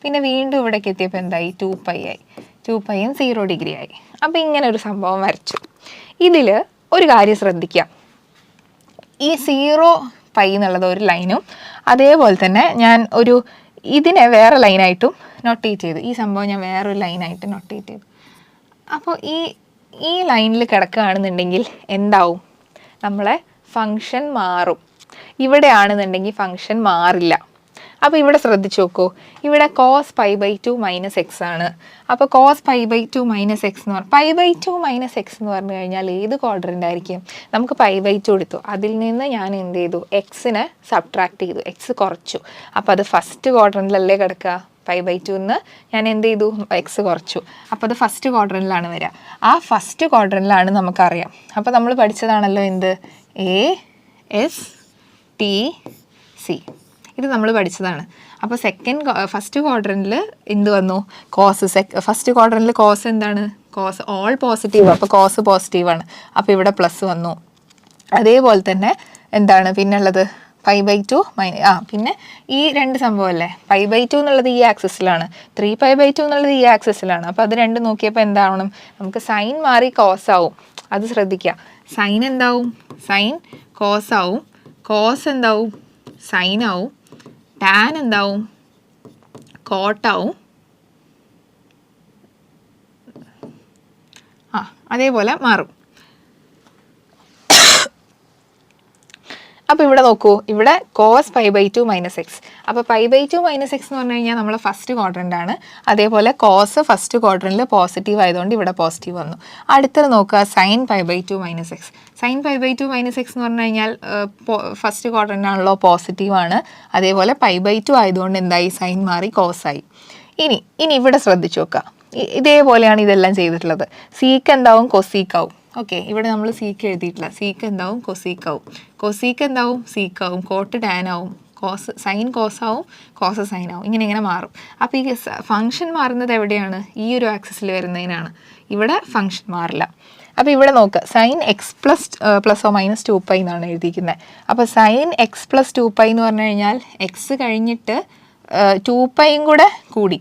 പിന്നെ വീണ്ടും ഇവിടേക്ക് എത്തിയപ്പോൾ എന്തായി? 2π ആയി. 2πയും 0 ഡിഗ്രി ആയി. അപ്പോൾ ഇങ്ങനെ ഒരു സംഭവം വരച്ചു. ഇതിൽ ഒരു കാര്യം ശ്രദ്ധിക്കാം. ഈ 0π എന്നുള്ളത് ഒരു ലൈനും, അതേപോലെ തന്നെ ഞാൻ ഇതിനെ വേറെ ലൈനായിട്ടും നൊട്ടേറ്റ് ചെയ്തു. ഈ സംഭവം ഞാൻ വേറൊരു ലൈനായിട്ട് നൊട്ടേറ്റ് ചെയ്തു. അപ്പോൾ ഈ ലൈനിൽ കിടക്കുകയാണെന്നുണ്ടെങ്കിൽ എന്താവും? നമ്മളെ ഫങ്ഷൻ മാറും. ഇവിടെ ആണെന്നുണ്ടെങ്കിൽ ഫങ്ഷൻ മാറില്ല. അപ്പോൾ ഇവിടെ ശ്രദ്ധിച്ച് നോക്കൂ, ഇവിടെ cos pi by 2 minus x ആണ്. അപ്പോൾ cos pi by 2 minus x എന്ന് പറഞ്ഞാൽ പൈ ബൈ 2 മൈനസ് എക്സ് എന്ന് പറഞ്ഞു കഴിഞ്ഞാൽ ഏത് ക്വാഡ്രൻ്റ് ആയിരിക്കും? നമുക്ക് പൈ ബൈ 2 എടുത്തു, അതിൽ നിന്ന് ഞാൻ എന്ത് ചെയ്തു, എക്സിനെ സബ്ട്രാക്ട് ചെയ്തു, എക്സ് കുറച്ചു. അപ്പോൾ അത് ഫസ്റ്റ് ക്വാഡ്രൻ്റിലല്ലേ കിടക്കുക? പൈ ബൈ 2 ഞാൻ എന്ത് ചെയ്തു, എക്സ് കുറച്ചു. അപ്പോൾ അത് ഫസ്റ്റ് ക്വാഡ്രൻ്റിലാണ് വരിക. ആ ഫസ്റ്റ് ക്വാഡ്രൻ്റിലാണ് നമുക്കറിയാം. അപ്പോൾ നമ്മൾ പഠിച്ചതാണല്ലോ എന്ത്, എ എസ് ടി സി, ഇത് നമ്മൾ പഠിച്ചതാണ്. അപ്പോൾ ഫസ്റ്റ് ക്വാഡ്രൻറ്റിൽ എന്ത് വന്നു, കോസ്. ഫസ്റ്റ് ക്വാഡ്രൻറ്റിൽ കോസ് എന്താണ്, കോസ് ഓൾ പോസിറ്റീവ്, അപ്പോൾ കോസ് പോസിറ്റീവാണ്. അപ്പോൾ ഇവിടെ പ്ലസ് വന്നു. അതേപോലെ തന്നെ എന്താണ് പിന്നുള്ളത്, പൈ ബൈ 2 പിന്നെ ഈ രണ്ട് സംഭവമല്ലേ, പൈ ബൈ 2 എന്നുള്ളത് ഈ ആക്സിസിലാണ്, 3 പൈ ബൈ 2 എന്നുള്ളത് ഈ ആക്സിസിലാണ്. അപ്പോൾ അത് രണ്ടും നോക്കിയപ്പോൾ എന്താവണം, നമുക്ക് സൈൻ മാറി കോസ് ആവും. അത് ശ്രദ്ധിക്കുക, സൈൻ എന്താവും, സൈൻ കോസ് ആവും, കോസ് എന്താവും, സൈൻ ആവും, ടാൻ എന്താവും, കോട്ടാവും. അതേപോലെ മാറും. അപ്പോൾ ഇവിടെ നോക്കൂ, ഇവിടെ cos pi by 2 minus x. അപ്പോൾ പൈ ബൈ 2 മൈനസ് എക്സ് എന്ന് പറഞ്ഞു കഴിഞ്ഞാൽ നമ്മൾ ഫസ്റ്റ് ക്വാഡ്രൻ്റ് ആണ്. അതേപോലെ കോസ് ഫസ്റ്റ് ക്വാഡ്രൻറ്റിൽ പോസിറ്റീവ് ആയതുകൊണ്ട് ഇവിടെ പോസിറ്റീവ് വന്നു. അടുത്തത് നോക്കുക, sine pi by 2 minus x. Sine pi by 2 minus x എന്ന് പറഞ്ഞു കഴിഞ്ഞാൽ ഫസ്റ്റ് ക്വാഡ്രൻ്റ് ആണല്ലോ, പോസിറ്റീവ് ആണ്. അതേപോലെ പൈ ബൈ 2 ആയതുകൊണ്ട് എന്തായി, സൈൻ മാറി കോസായി. ഇനി ഇവിടെ ശ്രദ്ധിച്ചു നോക്കുക, ഇതേപോലെയാണ് ഇതെല്ലാം ചെയ്തിട്ടുള്ളത്. സീക്ക് എന്താവും, കൊസീക്കാവും. ഓക്കെ, ഇവിടെ നമ്മൾ സീക്ക് എഴുതിയിട്ടില്ല. സീക്ക് എന്താവും, കൊസീക്കാവും. കൊസീക്ക് എന്താവും, സീക്കാവും. കോട്ട് ടാൻ ആവും. കോസ് സൈൻ കോസാവും, കോസ് സൈൻ ആവും. ഇങ്ങനെ മാറും. അപ്പോൾ ഈ ഫംഗ്ഷൻ മാറുന്നത് എവിടെയാണ്, ഈ ഒരു ആക്സിസിൽ വരുന്നതിനാണ്. ഇവിടെ ഫംഗ്ഷൻ മാറില്ല. അപ്പോൾ ഇവിടെ നോക്കുക, sign x plus or minus 2 pi എന്നാണ് എഴുതിയിരിക്കുന്നത്. അപ്പോൾ സൈൻ എക്സ് പ്ലസ് 2 പൈ എന്ന് പറഞ്ഞു കഴിഞ്ഞാൽ എക്സ് കഴിഞ്ഞിട്ട് 2 പൈയും കൂടെ കൂടി,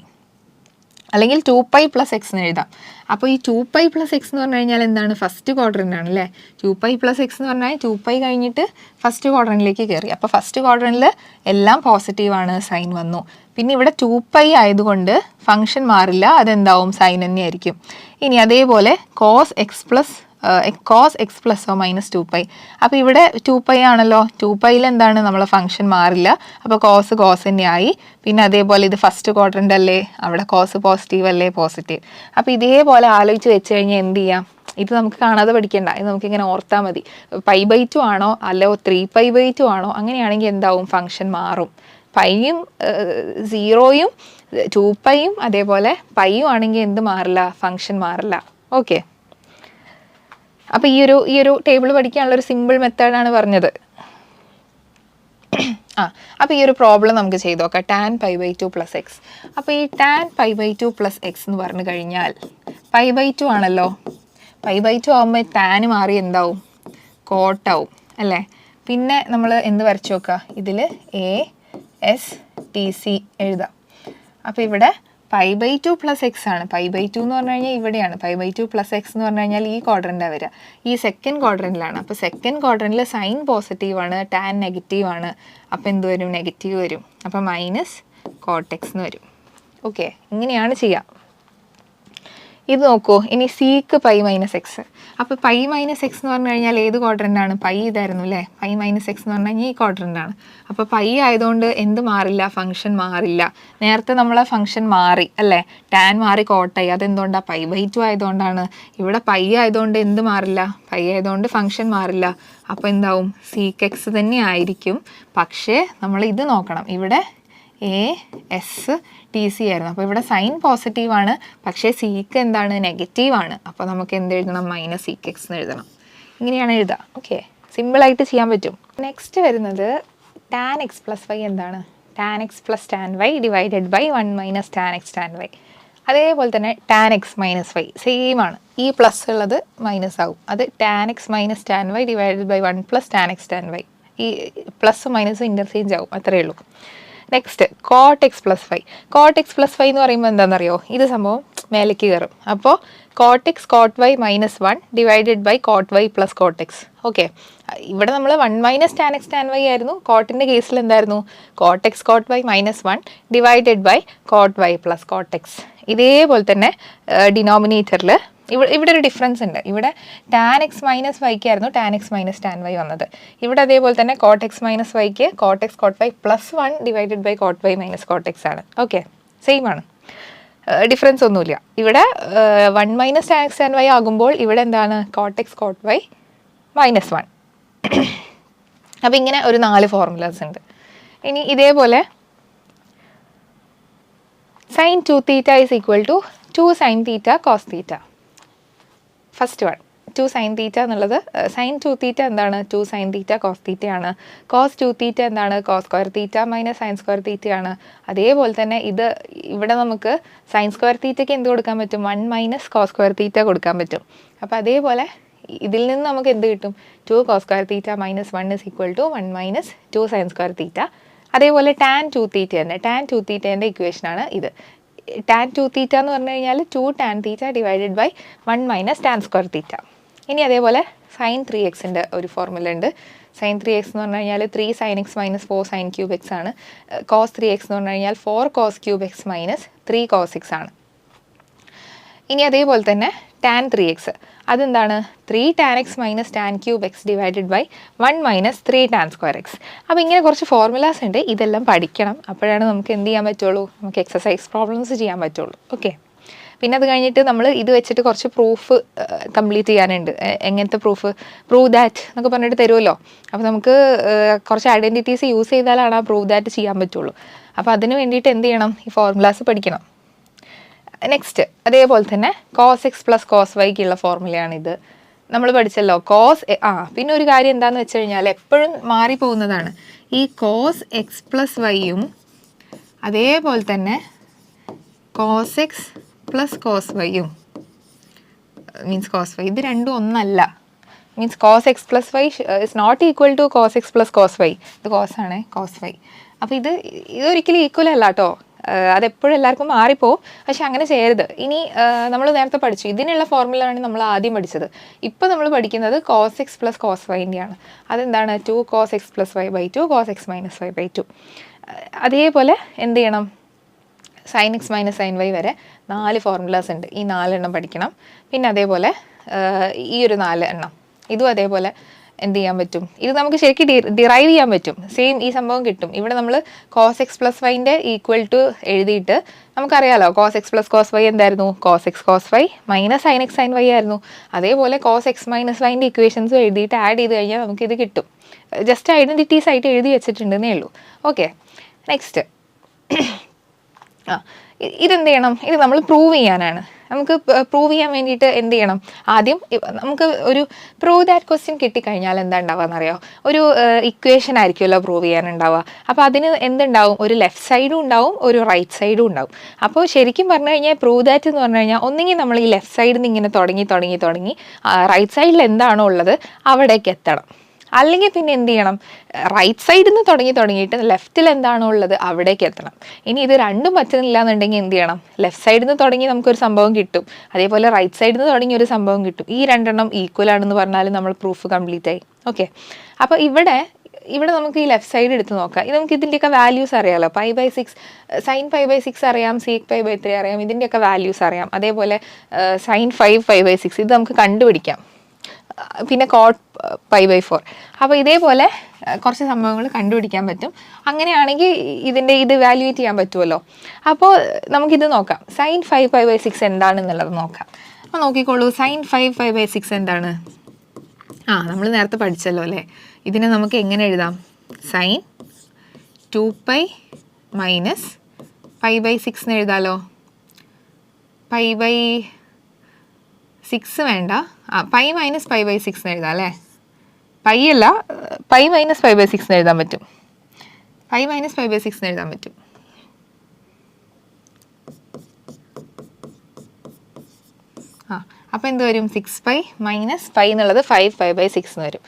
അല്ലെങ്കിൽ 2 പൈ പ്ലസ് എക്സ് എന്ന് എഴുതാം. അപ്പോൾ ഈ 2 പൈ പ്ലസ് എക്സ് എന്ന് പറഞ്ഞു കഴിഞ്ഞാൽ എന്താണ്, ഫസ്റ്റ് ക്വാഡ്രൻ്റ് ആണ് അല്ലേ. 2 പൈ പ്ലസ് എക്സ് എന്ന് പറഞ്ഞാൽ 2 പൈ കഴിഞ്ഞിട്ട് ഫസ്റ്റ് ക്വാഡ്രൻറ്റിലേക്ക് കയറി. അപ്പോൾ ഫസ്റ്റ് ക്വാഡ്രൻറ്റിൽ എല്ലാം പോസിറ്റീവാണ്, സൈൻ വന്നു. പിന്നെ ഇവിടെ 2 പൈ ആയതുകൊണ്ട് ഫംഗ്ഷൻ മാറില്ല, അതെന്താവും, സൈൻ തന്നെയായിരിക്കും. ഇനി അതേപോലെ cos x plus or minus 2 pi. അപ്പോൾ ഇവിടെ 2 പൈ ആണല്ലോ, 2 പൈയിൽ എന്താണ്, നമ്മളെ ഫംഗ്ഷൻ മാറില്ല. അപ്പോൾ കോസ് തന്നെ ആയി. പിന്നെ അതേപോലെ ഇത് ഫസ്റ്റ് ക്വാഡ്രൻ്റ് അല്ലേ, അവിടെ കോസ് പോസിറ്റീവ് അല്ലേ, പോസിറ്റീവ്. അപ്പോൾ ഇതേപോലെ ആലോചിച്ച് വെച്ച് കഴിഞ്ഞാൽ എന്ത് ചെയ്യാം, ഇത് നമുക്ക് കാണാതെ പഠിക്കേണ്ട, ഇത് നമുക്കിങ്ങനെ ഓർത്താൽ മതി. പൈ ബൈ 2 ആണോ അല്ലോ 3 പൈ ബൈ 2 ആണോ, അങ്ങനെയാണെങ്കിൽ എന്താവും, ഫംഗ്ഷൻ മാറും. പൈയും 0യും 2 പൈയും അതേപോലെ പൈയും ആണെങ്കിൽ എന്ത് മാറില്ല, ഫംഗ്ഷൻ മാറില്ല. ഓക്കെ, അപ്പോൾ ഈ ഒരു ടേബിൾ പഠിക്കാനുള്ളൊരു സിമ്പിൾ മെത്തേഡാണ് പറഞ്ഞത്. അപ്പോൾ ഈ ഒരു പ്രോബ്ലം നമുക്ക് ചെയ്ത് നോക്കാം, tan pi by 2 plus x. അപ്പോൾ ഈ tan pi by 2 plus x എന്ന് പറഞ്ഞു കഴിഞ്ഞാൽ പൈ ബൈ 2 ആണല്ലോ. പൈ ബൈ 2 ആകുമ്പോൾ ടാൻ മാറി എന്താവും, കോട്ടാവും അല്ലേ. പിന്നെ നമ്മൾ എന്ത് വരച്ച് നോക്കുക, ഇതിൽ എ എസ് ടി സി എഴുതാം. അപ്പോൾ ഇവിടെ പൈ ബൈ 2 പ്ലസ് എക്സ് ആണ്. പൈ ബൈ 2 എന്ന് പറഞ്ഞു കഴിഞ്ഞാൽ ഇവിടെയാണ്. പൈ ബൈ 2 പ്ലസ് എക്സ് എന്ന് പറഞ്ഞു കഴിഞ്ഞാൽ ഈ ക്വാഡ്രൻ്റാണ് വരിക, ഈ സെക്കൻഡ് ക്വാഡ്രൻറ്റിലാണ്. അപ്പോൾ സെക്കൻഡ് ക്വാഡ്രൻറ്റിൽ സൈൻ പോസിറ്റീവാണ്, ടാൻ നെഗറ്റീവാണ്. അപ്പോൾ എന്ത് വരും, നെഗറ്റീവ് വരും. അപ്പോൾ മൈനസ് കോട്ടെക്സ് എന്ന് വരും. ഓക്കെ, ഇങ്ങനെയാണ് ചെയ്യുക. ഇത് നോക്കൂ, ഇനി സീക്ക് പൈ മൈനസ് എക്സ്. അപ്പോൾ പൈ മൈനസ് എക്സ് എന്ന് പറഞ്ഞു കഴിഞ്ഞാൽ ഏത് ക്വാഡ്രൻ്റാണ്, പൈ ഇതായിരുന്നു അല്ലേ. പൈ മൈനസ് എക്സ് എന്ന് പറഞ്ഞു കഴിഞ്ഞാൽ ഈ ക്വാഡ്രൻ്റാണ്. അപ്പോൾ പൈ ആയതുകൊണ്ട് എന്ത് മാറില്ല, ഫംഗ്ഷൻ മാറില്ല. നേരത്തെ നമ്മളെ ഫംഗ്ഷൻ മാറി അല്ലേ, ടാൻ മാറി കോട്ടായി. അതെന്തുകൊണ്ടാണ്, പൈ ബൈ 2 ആയതുകൊണ്ടാണ്. ഇവിടെ പൈ ആയതുകൊണ്ട് എന്ത് മാറില്ല, പൈ ആയതുകൊണ്ട് ഫംഗ്ഷൻ മാറില്ല. അപ്പോൾ എന്താവും, സീക്ക് എക്സ് തന്നെ ആയിരിക്കും. പക്ഷേ നമ്മൾ ഇത് നോക്കണം, ഇവിടെ എ എസ് ടി സി ആയിരുന്നു. അപ്പോൾ ഇവിടെ സൈൻ പോസിറ്റീവാണ്, പക്ഷേ സീക്ക് എന്താണ്, നെഗറ്റീവാണ്. അപ്പോൾ നമുക്ക് എന്ത് എഴുതണം, മൈനസ് സീക്ക് എക്സ് എന്ന് എഴുതണം. ഇങ്ങനെയാണ് എഴുതുക. ഓക്കെ, സിമ്പിളായിട്ട് ചെയ്യാൻ പറ്റും. നെക്സ്റ്റ് വരുന്നത് ടാൻ എക്സ് പ്ലസ് വൈ എന്താണ്, tan x plus tan y divided by 1 minus tan x tan y. അതേപോലെ തന്നെ tan x minus y same ആണ്. ഈ പ്ലസ് ഉള്ളത് മൈനസ് ആവും. അത് tan x minus tan y divided by 1 plus tan x tan y. ഈ plus minus interchange ആവും, അത്രയേ ഉള്ളൂ. Next cot x plus y. Cot x plus y എന്ന് പറയുമ്പോൾ എന്താണെന്നറിയോ, ഇത് സംഭവം മേലേക്ക് കയറും. അപ്പോൾ cot x cot y minus 1 divided by cot y plus cot x. Okay, ഇവിടെ നമ്മൾ 1 minus tan x tan y ആയിരുന്നു. കോട്ടിൻ്റെ കേസിൽ എന്തായിരുന്നു, cot x cot y minus 1 divided by cot y plus cot x. ഇതേപോലെ തന്നെ ഡിനോമിനേറ്ററിൽ ഇവിടെ ഒരു ഡിഫറൻസ് ഉണ്ട്. ഇവിടെ ടാൻ എക്സ് മൈനസ് വൈക്കായിരുന്നു tan x minus tan y വന്നത്. ഇവിടെ അതേപോലെ തന്നെ കോട്ട് എക്സ് മൈനസ് വൈക്ക് cot x cot y plus 1 divided by cot y minus cot x ആണ്. ഓക്കെ, സെയിം ആണ്, ഡിഫറൻസ് ഒന്നുമില്ല. ഇവിടെ 1 minus tan x tan y ആകുമ്പോൾ ഇവിടെ എന്താണ് cot x cot y minus 1. അപ്പോൾ ഇങ്ങനെ ഒരു 4 ഫോർമുലാസ് ഉണ്ട്. ഇനി ഇതേപോലെ sine 2 theta is equal to 2 sine theta cos theta. First one 2 sine theta എന്നുള്ളത് സൈൻ 2 തീറ്റ എന്താണ് 2 സൈൻ തീറ്റ കോസ് തീറ്റയാണ്. കോസ് 2 തീറ്റ എന്താണ് cos square theta minus sine square തീറ്റയാണ്. അതേപോലെ തന്നെ ഇവിടെ നമുക്ക് സൈൻ സ്ക്വയർ തീറ്റയ്ക്ക് എന്ത് കൊടുക്കാൻ പറ്റും 1 മൈനസ് കോസ് സ്ക്വയർ തീറ്റ കൊടുക്കാൻ പറ്റും. അപ്പോൾ അതേപോലെ ഇതിൽ നിന്ന് നമുക്ക് എന്ത് കിട്ടും 2 cos square theta minus 1 is equal to 1 minus 2 sine square theta. അതേപോലെ ടാൻ 2 തീറ്റ തന്നെ ടാൻ 2 തീറ്റേൻ്റെ ഇക്വേഷനാണ് ഇത്. ടാൻ 2 തീറ്റ എന്ന് പറഞ്ഞു കഴിഞ്ഞാൽ 2 tan theta divided by 1 minus tan square theta. ഇനി അതേപോലെ സൈൻ 3x ഒരു ഫോർമുല ഉണ്ട്. സൈൻ 3x എന്ന് പറഞ്ഞു കഴിഞ്ഞാൽ 3 sine x minus 4 sine cube x ആണ്. കോസ് 3x എന്ന് പറഞ്ഞു കഴിഞ്ഞാൽ 4 cos cube x minus 3 cos x ആണ്. ഇനി അതേപോലെ തന്നെ ടാൻ 3x അതെന്താണ് 3 tan x minus tan cube x divided by 1 minus 3 tan square x. അപ്പോൾ ഇങ്ങനെ കുറച്ച് ഫോർമുലാസ് ഉണ്ട്, ഇതെല്ലാം പഠിക്കണം. അപ്പോഴാണ് നമുക്ക് എന്ത് ചെയ്യാൻ പറ്റുള്ളൂ, നമുക്ക് എക്സസൈസ് പ്രോബ്ലംസ് ചെയ്യാൻ പറ്റുള്ളൂ. ഓക്കെ, പിന്നെ അത് കഴിഞ്ഞിട്ട് നമ്മൾ ഇത് വെച്ചിട്ട് കുറച്ച് പ്രൂഫ് കംപ്ലീറ്റ് ചെയ്യാനുണ്ട്. എങ്ങനത്തെ പ്രൂവ് ദാറ്റ് എന്നൊക്കെ പറഞ്ഞിട്ട് തരുമല്ലോ. അപ്പോൾ നമുക്ക് കുറച്ച് ഐഡൻറ്റിറ്റീസ് യൂസ് ചെയ്താലാണ് ആ പ്രൂവ് ദാറ്റ് ചെയ്യാൻ പറ്റുള്ളൂ. അപ്പോൾ അതിന് വേണ്ടിയിട്ട് എന്ത് ചെയ്യണം, ഈ ഫോർമുലാസ് പഠിക്കണം. നെക്സ്റ്റ് അതേപോലെ തന്നെ കോസ് എക്സ് പ്ലസ് കോസ് വൈക്കുള്ള ഫോർമുലയാണിത്, നമ്മൾ പഠിച്ചല്ലോ. പിന്നെ ഒരു കാര്യം എന്താണെന്ന് വെച്ച് കഴിഞ്ഞാൽ എപ്പോഴും മാറിപ്പോകുന്നതാണ് ഈ കോസ് എക്സ് പ്ലസ് വൈയും അതേപോലെ തന്നെ കോസ് എക്സ് പ്ലസ് കോസ് വൈയും മീൻസ് കോസ് വൈ, ഇത് രണ്ടും ഒന്നല്ല. Means cos x plus y is not equal to cos x plus cos y. ഇത് കോസ് ആണ് കോസ് വൈ. അപ്പോൾ ഇതൊരിക്കലും ഈക്വൽ അല്ല കേട്ടോ. അതെപ്പോഴും എല്ലാവർക്കും മാറിപ്പോവും, പക്ഷെ അങ്ങനെ ചെയ്യരുത്. ഇനി നമ്മൾ നേരത്തെ പഠിച്ചു ഇതിനുള്ള ഫോർമുലയാണ് നമ്മൾ ആദ്യം പഠിച്ചത്. ഇപ്പോൾ നമ്മൾ പഠിക്കുന്നത് കോസ് എക്സ് പ്ലസ് കോസ് വൈൻ്റെയാണ്. അതെന്താണ് 2 cos x plus y by 2 cos x minus y by 2. അതേപോലെ എന്ത് ചെയ്യണം, sine x minus sine y വരെ 4 ഫോർമുലാസ് ഉണ്ട്. ഈ 4 എണ്ണം പഠിക്കണം. പിന്നെ അതേപോലെ ഈ ഒരു 4 എണ്ണം ഇതും അതേപോലെ എന്ത് ചെയ്യാൻ പറ്റും, ഇത് നമുക്ക് ശരിക്കും ഡിറൈവ് ചെയ്യാൻ പറ്റും. സെയിം ഈ സംഭവം കിട്ടും. ഇവിടെ നമ്മൾ കോസ് എക്സ് പ്ലസ് വൈൻ്റെ ഈക്വൽ ടു എഴുതിയിട്ട് നമുക്കറിയാലോ cos x plus cos y എന്തായിരുന്നു cos x cos y minus sine x sine y ആയിരുന്നു. അതേപോലെ കോസ് എക്സ് മൈനസ് വൈൻ്റെ ഇക്വേഷൻസും എഴുതിയിട്ട് ആഡ് ചെയ്ത് കഴിഞ്ഞാൽ നമുക്കിത് കിട്ടും. ജസ്റ്റ് ഐഡൻറ്റിറ്റീസ് ആയിട്ട് എഴുതി വെച്ചിട്ടുണ്ടെന്നേ ഉള്ളൂ. ഓക്കെ, നെക്സ്റ്റ് ഇതെന്ത് ചെയ്യണം, ഇത് നമ്മൾ പ്രൂവ് ചെയ്യാനാണ്. നമുക്ക് പ്രൂവ് ചെയ്യാൻ വേണ്ടിയിട്ട് എന്ത് ചെയ്യണം, ആദ്യം നമുക്ക് ഒരു പ്രൂവ് ദാറ്റ് ക്വസ്റ്റ്യൻ കിട്ടിക്കഴിഞ്ഞാൽ എന്താ ഉണ്ടാവുക എന്നറിയോ, ഒരു ഇക്വേഷൻ ആയിരിക്കുമല്ലോ പ്രൂവ് ചെയ്യാനുണ്ടാവുക. അപ്പോൾ അതിന് എന്തുണ്ടാവും, ഒരു ലെഫ്റ്റ് സൈഡും ഉണ്ടാവും ഒരു റൈറ്റ് സൈഡും ഉണ്ടാവും. അപ്പോൾ ശരിക്കും പറഞ്ഞു കഴിഞ്ഞാൽ പ്രൂവ് ദാറ്റ് എന്ന് പറഞ്ഞു കഴിഞ്ഞാൽ ഒന്നെങ്കിൽ നമ്മൾ ഈ ലെഫ്റ്റ് സൈഡിൽ നിന്ന് ഇങ്ങനെ തുടങ്ങി റൈറ്റ് സൈഡിൽ എന്താണോ ഉള്ളത് അവിടേക്ക് എത്തണം. അല്ലെങ്കിൽ പിന്നെ എന്ത് ചെയ്യണം, റൈറ്റ് സൈഡിൽ നിന്ന് തുടങ്ങിയിട്ട് ലെഫ്റ്റിൽ എന്താണോ ഉള്ളത് അവിടേക്ക് എത്തണം. ഇനി ഇത് രണ്ടും പറ്റുന്നില്ല എന്നുണ്ടെങ്കിൽ എന്ത് ചെയ്യണം, ലെഫ്റ്റ് സൈഡിൽ നിന്ന് തുടങ്ങി നമുക്കൊരു സംഭവം കിട്ടും, അതേപോലെ റൈറ്റ് സൈഡിൽ നിന്ന് തുടങ്ങി ഒരു സംഭവം കിട്ടും. ഈ രണ്ടെണ്ണം ഈക്വൽ ആണെന്ന് പറഞ്ഞാൽ നമ്മൾ പ്രൂഫ് കംപ്ലീറ്റ് ആയി. ഓക്കെ, അപ്പോൾ ഇവിടെ നമുക്ക് ഈ ലെഫ്റ്റ് സൈഡ് എടുത്ത് നോക്കാം. ഇത് നമുക്ക് ഇതിൻ്റെയൊക്കെ വാല്യൂസ് അറിയാമല്ലോ. π/6 സൈൻ π/6 അറിയാം, സീക്ക് π/3 അറിയാം, ഇതിൻ്റെയൊക്കെ വാല്യൂസ് അറിയാം. അതേപോലെ സൈൻ 5 π/6 ഇത് നമുക്ക് കണ്ടുപിടിക്കാം. പിന്നെ കോട്ട് π/4. അപ്പോൾ ഇതേപോലെ കുറച്ച് സംഭവങ്ങൾ കണ്ടുപിടിക്കാൻ പറ്റും. അങ്ങനെയാണെങ്കിൽ ഇത് വാല്യൂറ്റ് ചെയ്യാൻ പറ്റുമല്ലോ. അപ്പോൾ നമുക്കിത് നോക്കാം, സൈൻ 5 π/6 എന്താണെന്നുള്ളത് നോക്കാം. അപ്പോൾ നോക്കിക്കോളൂ, സൈൻ 5 π/6 എന്താണ്, നമ്മൾ നേരത്തെ പഠിച്ചല്ലോ അല്ലേ. ഇതിനെ നമുക്ക് എങ്ങനെ എഴുതാം, സൈൻ 2π മൈനസ് π/6 എന്ന് എഴുതാമല്ലോ. π/6 വേണ്ട, π മൈനസ് π/6 എന്ന് എഴുതാം അല്ലേ. π അല്ല, π മൈനസ് π/6 എന്ന് എഴുതാൻ പറ്റും. π മൈനസ് π/6 എന്ന് എഴുതാൻ പറ്റും. അപ്പോൾ എന്ത് വരും, 6π മൈനസ് π എന്നുള്ളത് 5π/6 എന്ന് വരും.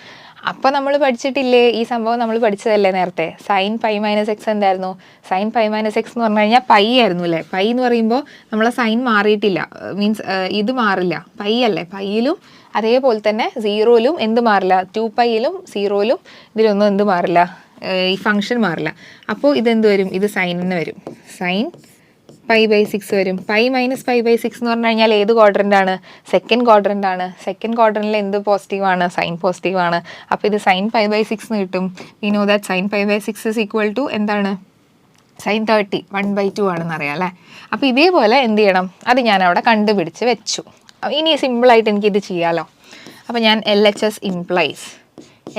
അപ്പോൾ നമ്മൾ പഠിച്ചിട്ടില്ലേ ഈ സംഭവം, നമ്മൾ പഠിച്ചതല്ലേ നേരത്തെ. സൈൻ π - x എന്തായിരുന്നു, സൈൻ π - x എന്ന് പറഞ്ഞു കഴിഞ്ഞാൽ π ആയിരുന്നു അല്ലേ. π എന്ന് പറയുമ്പോൾ നമ്മളെ സൈൻ മാറിയിട്ടില്ല, മീൻസ് ഇത് മാറില്ല, π അല്ലേ. πയിലും അതേപോലെ തന്നെ 0യിലും എന്ത് മാറില്ല, 2πയിലും 0യിലും ഇതിലൊന്നും എന്ത് മാറില്ല, ഈ ഫംഗ്ഷൻ മാറില്ല. അപ്പോൾ ഇതെന്ത് വരും, ഇത് സൈനിന് വരും, സൈൻ π/6 വരും. π - π/6 എന്ന് പറഞ്ഞു കഴിഞ്ഞാൽ ഏത് ക്വാഡ്രൻ്റ് ആണ്? സെക്കൻഡ് ക്വാഡ്രൻ്റ് ആണ്. സെക്കൻഡ് ക്വാഡ്രൻറ്റിൽ എന്ത് പോസിറ്റീവാണ്? സൈൻ പോസിറ്റീവാണ്. അപ്പോൾ ഇത് sin π/6 എന്ന് കിട്ടും. We know that sin π/6 is equal to എന്താണ്? sin 30 1/2 ആണെന്ന് അറിയാം അല്ലേ? അപ്പോൾ ഇതേപോലെ എന്ത് ചെയ്യണം? അത് ഞാൻ അവിടെ കണ്ടുപിടിച്ച് വെച്ചു. ഇനി സിമ്പിളായിട്ട് എനിക്കിത് ചെയ്യാമല്ലോ. അപ്പോൾ ഞാൻ LHS ഇംപ്ലൈസ്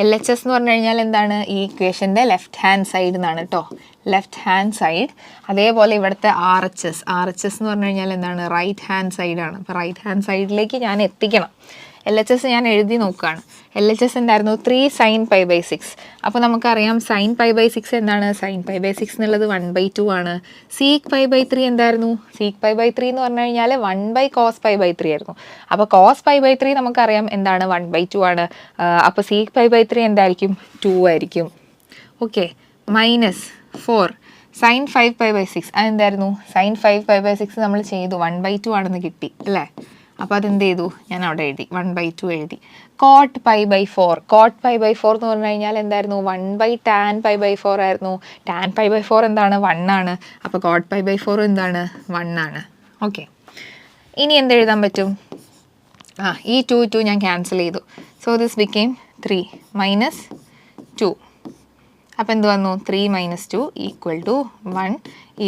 LHS എന്ന് പറഞ്ഞു കഴിഞ്ഞാൽ എന്താണ്? ഈ ഇക്വേഷൻ്റെ ലെഫ്റ്റ് ഹാൻഡ് സൈഡ് എന്നാണ് കേട്ടോ. Left hand side. അതേപോലെ ഇവിടുത്തെ RHS എന്ന് പറഞ്ഞു കഴിഞ്ഞാൽ എന്താണ്? റൈറ്റ് ഹാൻഡ് സൈഡാണ്. അപ്പോൾ റൈറ്റ് ഹാൻഡ് സൈഡിലേക്ക് ഞാൻ എത്തിക്കണം. LHS ഞാൻ എഴുതി നോക്കുകയാണ്. LHS എന്തായിരുന്നു? 3 sin π/6. അപ്പോൾ നമുക്കറിയാം sin π/6 എന്താണ്? sin π/6 എന്നുള്ളത് 1/2 ആണ്. sec π/3 എന്തായിരുന്നു? sec π/3 എന്ന് പറഞ്ഞു കഴിഞ്ഞാൽ 1/cos π/3 ആയിരുന്നു. അപ്പോൾ cos π/3 നമുക്കറിയാം എന്താണ്? 1/2 ആണ്. അപ്പോൾ sec π/3 എന്തായിരിക്കും? 2 ആയിരിക്കും. ഓക്കെ. -4 sin 5π/6 അതെന്തായിരുന്നു? sin 5π/6 നമ്മൾ ചെയ്തു 1/2 ആണെന്ന് കിട്ടി അല്ലേ? അപ്പോൾ അതെന്ത് ചെയ്തു? ഞാൻ അവിടെ എഴുതി 1/2 എഴുതി. cot π/4 എന്ന് പറഞ്ഞു കഴിഞ്ഞാൽ എന്തായിരുന്നു? 1/tan π/4 ആയിരുന്നു. tan π/4 എന്താണ്? 1 ആണ്. അപ്പോൾ cot π/4 എന്താണ്? 1 ആണ്. ഓക്കെ. ഇനി എന്തെഴുതാൻ പറ്റും? ഈ 2 ഞാൻ ക്യാൻസൽ ചെയ്തു. So this became 3 - 2. അപ്പോൾ എന്ത് വന്നു? 3 - 2 = 1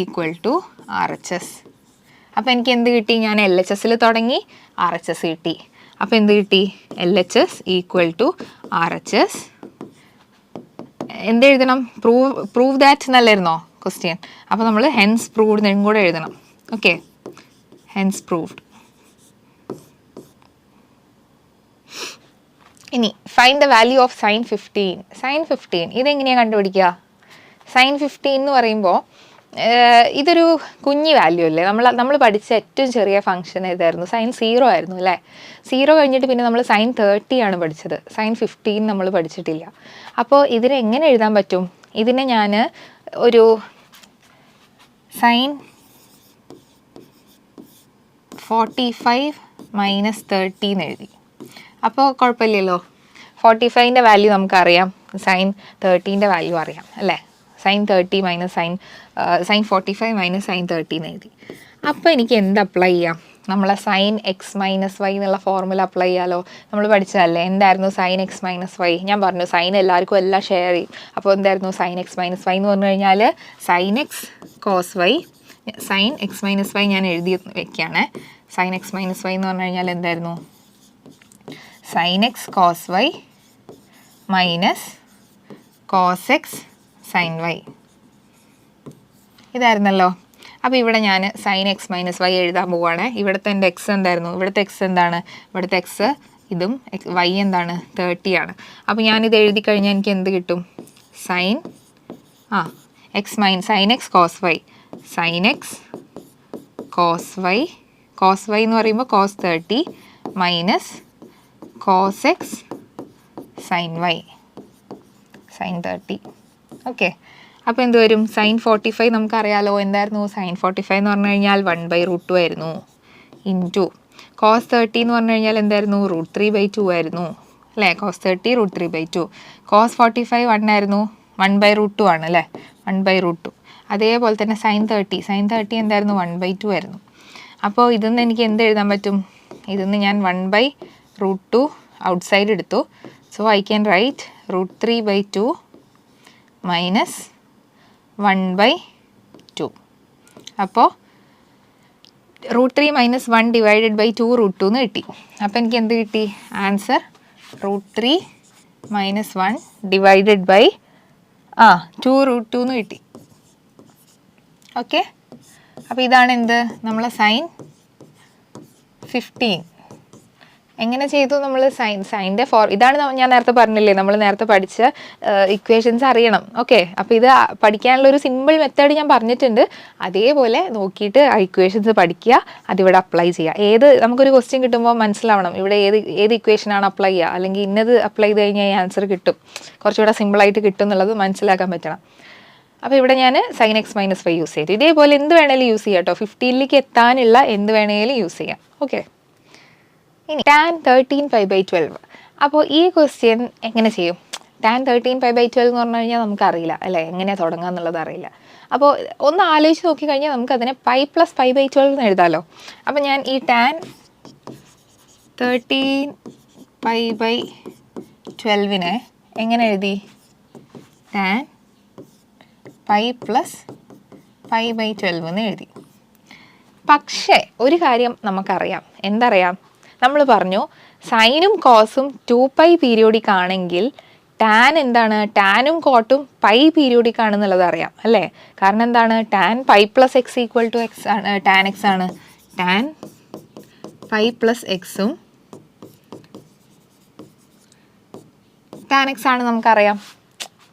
= RHS. അപ്പോൾ എനിക്ക് എന്ത് കിട്ടി? ഞാൻ LHSൽ തുടങ്ങി RHS കിട്ടി. അപ്പോൾ എന്ത് കിട്ടി? LHS = RHS. എന്തെഴുതണം? പ്രൂവ് ദാറ്റ് എന്നല്ലായിരുന്നോ ക്വസ്റ്റ്യൻ? അപ്പോൾ നമ്മൾ ഹെൻസ് പ്രൂവ്ഡ് എന്നും കൂടെ എഴുതണം. ഓക്കെ. Hence proved. ഇനി find the value of sin 15. sin 15 ഇതെങ്ങനെയാണ് കണ്ടുപിടിക്കുക? sin 15 എന്ന് പറയുമ്പോൾ ഇതൊരു കുഞ്ഞി വാല്യൂ അല്ലേ? നമ്മൾ പഠിച്ച ഏറ്റവും ചെറിയ ഫംഗ്ഷൻ ഏതായിരുന്നു? sin 0 ആയിരുന്നു അല്ലേ? 0 കഴിഞ്ഞിട്ട് പിന്നെ നമ്മൾ sin 30 ആണ് പഠിച്ചത്. sin 15 നമ്മൾ പഠിച്ചിട്ടില്ല. അപ്പോൾ ഇതിനെ എങ്ങനെ എഴുതാൻ പറ്റും? ഇതിനെ ഞാൻ ഒരു sin 45 - 30 എന്ന് എഴുതി. അപ്പോൾ കുഴപ്പമില്ലല്ലോ. 45ൻ്റെ വാല്യൂ നമുക്കറിയാം. sin 30ൻ്റെ വാല്യൂ അറിയാം അല്ലേ? sin 30 - sin 45 - sin 30 എന്ന് എഴുതി. അപ്പോൾ എനിക്ക് എന്ത് അപ്ലൈ ചെയ്യാം? നമ്മളെ sin x - y എന്നുള്ള ഫോർമുല അപ്ലൈ ചെയ്യാമല്ലോ. നമ്മൾ പഠിച്ചതല്ലേ? എന്തായിരുന്നു sin x - y? ഞാൻ പറഞ്ഞു sin എല്ലാവർക്കും എല്ലാം ഷെയർ ചെയ്യും. അപ്പോൾ എന്തായിരുന്നു sin x - y എന്ന് പറഞ്ഞു കഴിഞ്ഞാൽ sin x cos y. sin x - y ഞാൻ എഴുതി വെക്കുകയാണ്. sin x - y എന്ന് പറഞ്ഞു കഴിഞ്ഞാൽ എന്തായിരുന്നു? sin x cos y minus cos x sin y. ഇതായിരുന്നല്ലോ. അപ്പോൾ ഇവിടെ ഞാൻ sin x - y എഴുതാൻ പോവുകയാണ്. ഇവിടുത്തെ എൻ്റെ x എന്തായിരുന്നു? ഇവിടുത്തെ x എന്താണ്? ഇവിടുത്തെ x ഇതും y എന്താണ്? 30 ആണ്. അപ്പോൾ ഞാനിത് എഴുതി കഴിഞ്ഞാൽ എനിക്ക് എന്ത് കിട്ടും? sin x cos y. sin x cos y. cos y എന്ന് പറയുമ്പോൾ cos 30 minus cos x sin y. sin 30. Okay. അപ്പോൾ എന്ത് വരും? sin 45 നമുക്കറിയാലോ. എന്തായിരുന്നു? sin 45 എന്ന് പറഞ്ഞു കഴിഞ്ഞാൽ 1/√2 ആയിരുന്നു. ഇൻറ്റു cos 30 എന്ന് പറഞ്ഞു കഴിഞ്ഞാൽ എന്തായിരുന്നു? √3/2 ആയിരുന്നു അല്ലേ? cos 30 √3/2. cos 45 1 ആയിരുന്നു. 1/√2 ആണ് അല്ലേ? 1/√2. അതേപോലെ തന്നെ sin 30 എന്തായിരുന്നു? 1/2 ആയിരുന്നു. അപ്പോൾ ഇതിന്ന് എനിക്ക് എന്ത് എഴുതാൻ പറ്റും? ഇതിന്ന് ഞാൻ 1/√2 ഔട്ട്സൈഡ് എടുത്തു. So I can right √3/2 minus 1/2. അപ്പോൾ √3 - 1 / 2 √2 എന്ന് കിട്ടി. അപ്പോൾ എനിക്ക് എന്ത് കിട്ടി? ആൻസർ √3 - 1 / 2 √2 എന്ന് കിട്ടി. ഓക്കെ. അപ്പോൾ ഇതാണ് എന്ത്? നമ്മളെ sin 15. എങ്ങനെ ചെയ്തു നമ്മൾ? സൈൻ്റെ ഇതാണ് ഞാൻ നേരത്തെ പറഞ്ഞില്ലേ, നമ്മൾ നേരത്തെ പഠിച്ച ഇക്വേഷൻസ് അറിയണം. ഓക്കെ. അപ്പോൾ ഇത് പഠിക്കാനുള്ള ഒരു സിമ്പിൾ മെത്തേഡ് ഞാൻ പറഞ്ഞിട്ടുണ്ട്. അതേപോലെ നോക്കിയിട്ട് ആ ഇക്വേഷൻസ് പഠിക്കുക, അതിവിടെ അപ്ലൈ ചെയ്യുക. നമുക്കൊരു ക്വസ്റ്റ്യൻ കിട്ടുമ്പോൾ മനസ്സിലാവണം ഇവിടെ ഏത് ഇക്വേഷനാണ് അപ്ലൈ ചെയ്യുക, അല്ലെങ്കിൽ ഇന്നത് അപ്ലൈ ചെയ്ത് കഴിഞ്ഞാൽ ഈ ആൻസർ കിട്ടും, കുറച്ചുകൂടെ സിമ്പിളായിട്ട് കിട്ടും എന്നുള്ളത് മനസ്സിലാക്കാൻ പറ്റണം. അപ്പോൾ ഇവിടെ ഞാൻ sin x - y യൂസ് ചെയ്തു. ഇതേപോലെ എന്ത് വേണേലും യൂസ് ചെയ്യാം കേട്ടോ. 15ലേക്ക് എത്താനുള്ള എന്ത് വേണേലും യൂസ് ചെയ്യാം. ഓക്കെ. ഇനി tan 13 π/12. അപ്പോൾ ഈ ക്വസ്റ്റ്യൻ എങ്ങനെ ചെയ്യും? tan 13 π/12 എന്ന് പറഞ്ഞു കഴിഞ്ഞാൽ നമുക്കറിയില്ല അല്ലേ? എങ്ങനെയാണ് തുടങ്ങുക എന്നുള്ളത് അറിയില്ല. അപ്പോൾ ഒന്ന് ആലോചിച്ച് നോക്കിക്കഴിഞ്ഞാൽ നമുക്കതിനെ പൈ പ്ലസ് പൈ ബൈ 12 എന്ന് എഴുതാമല്ലോ. അപ്പോൾ ഞാൻ ഈ ടാൻ 13 പൈ ബൈ 12നെ എങ്ങനെ എഴുതി? Tan pi plus pi by 12 എന്ന് എഴുതി. പക്ഷേ ഒരു കാര്യം നമുക്കറിയാം. എന്തറിയാം? നമ്മൾ പറഞ്ഞു സൈനും കോസും 2π പീരിയോഡിക് ആണെങ്കിൽ ടാൻ എന്താണ്? ടാനും കോട്ടും പൈ പീരിയോഡിക് ആണെന്നുള്ളത് അറിയാം അല്ലേ? കാരണം എന്താണ്? Tan pi plus x equal to x ആണ്, ടാൻ എക്സ് ആണ്. ടാൻ പൈ പ്ലസ് എക്സും ടാൻ എക്സ് ആണ് നമുക്കറിയാം.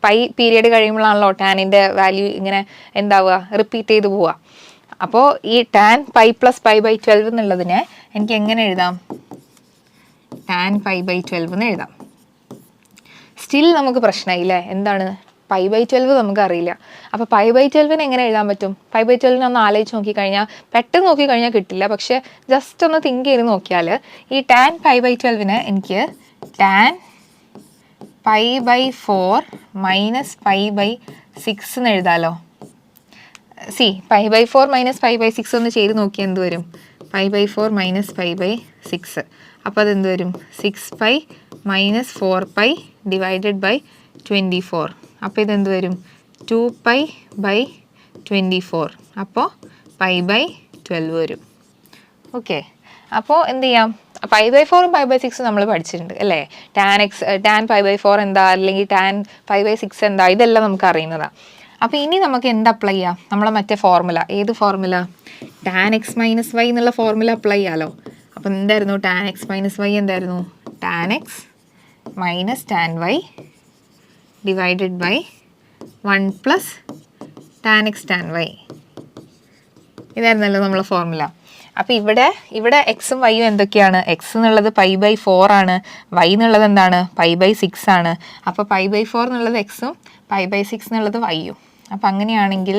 പൈ പീരിയഡ് കഴിയുമ്പോഴാണല്ലോ ടാനിൻ്റെ വാല്യൂ ഇങ്ങനെ എന്താവുക, റിപ്പീറ്റ് ചെയ്ത് പോവുക. അപ്പോൾ ഈ tan pi plus pi by 12 എന്നുള്ളതിനെ എനിക്ക് എങ്ങനെ എഴുതാം? ടാൻ പൈ ബൈ 12 എന്ന് എഴുതാം. സ്റ്റിൽ നമുക്ക് പ്രശ്നമായില്ലേ? എന്താണ്? പൈ ബൈ 12 നമുക്കറിയില്ല. അപ്പോൾ പൈ ബൈ 12 എങ്ങനെ എഴുതാൻ പറ്റും? പൈ ബൈ 12 ഒന്ന് ആലോചിച്ച് നോക്കിക്കഴിഞ്ഞാൽ, പെട്ടെന്ന് നോക്കിക്കഴിഞ്ഞാൽ കിട്ടില്ല. പക്ഷേ ജസ്റ്റ് ഒന്ന് തിങ്ക് ചെയ്ത് നോക്കിയാൽ ഈ ടാൻ പൈ ബൈ 12നെ എനിക്ക് tan pi by 4 minus pi by 6 എന്ന് എഴുതാമല്ലോ. Pi by 4 minus pi by 6 ഒന്ന് ചെയ്ത് നോക്കിയാൽ എന്ത് വരും? Pi by 4 minus pi by 6. അപ്പോൾ അതെന്ത് വരും? 6π മൈനസ് 4π ഡിവൈഡഡ് ബൈ 24. അപ്പോൾ ഇതെന്ത് വരും? 2π ബൈ 24. അപ്പോൾ പൈ ബൈ 12 വരും. ഓക്കെ, അപ്പോൾ എന്ത് ചെയ്യാം? പൈ ബൈ 4ഉം പൈ ബൈ 6 നമ്മൾ പഠിച്ചിട്ടുണ്ട് അല്ലേ? ടാൻ പൈ ബൈ 4 എന്താ, അല്ലെങ്കിൽ ടാൻ പൈ ബൈ 6 എന്താ, ഇതെല്ലാം നമുക്ക് അറിയുന്നതാണ്. അപ്പോൾ ഇനി നമുക്ക് എന്ത് അപ്ലൈ ചെയ്യാം? നമ്മളെ മറ്റേ ഫോർമുല, ഏത് formula? Tan x minus y എന്നുള്ള ഫോർമുല അപ്ലൈ ചെയ്യാമല്ലോ. അപ്പോൾ എന്തായിരുന്നു? ടാൻ എക്സ് മൈനസ് വൈ എന്തായിരുന്നു? Tan x minus tan y divided by 1 plus tan x tan y. ഇതായിരുന്നല്ലോ നമ്മളെ ഫോർമുല. അപ്പോൾ ഇവിടെ എക്സും വൈയും എന്തൊക്കെയാണ്? എക്സ് എന്നുള്ളത് പൈ ബൈ 4 ആണ്, വൈ എന്നുള്ളത് എന്താണ്? പൈ ബൈ 6 ആണ്. അപ്പോൾ പൈ ബൈ 4 എന്നുള്ളത് എക്സും പൈ ബൈ 6 എന്നുള്ളത് വൈയും. അപ്പോൾ അങ്ങനെയാണെങ്കിൽ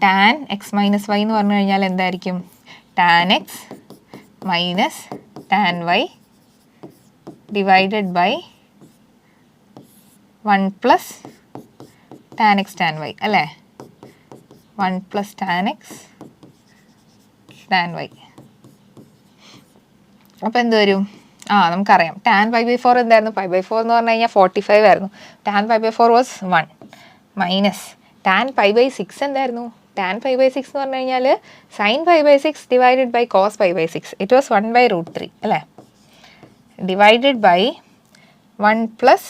ടാൻ എക്സ് മൈനസ് വൈ എന്ന് പറഞ്ഞു കഴിഞ്ഞാൽ എന്തായിരിക്കും? Tan x minus tan y divided by 1 plus tan x tan y അല്ലേ? 1 plus tan x tan y. അപ്പോൾ എന്ത് വരും? നമുക്കറിയാം ടാൻ പൈ ബൈ 4 എന്തായിരുന്നു? പൈ ബൈ 4 എന്ന് പറഞ്ഞു കഴിഞ്ഞാൽ 45 ആയിരുന്നു. Tan pi by 4 was 1 minus tan pi by 6 എന്തായിരുന്നു? ടാൻ പൈ ബൈ 6 എന്ന് പറഞ്ഞു കഴിഞ്ഞാൽ sine pi by 6 divided by cos pi by 6. It was 1/√3 അല്ലേ? Divided by 1 plus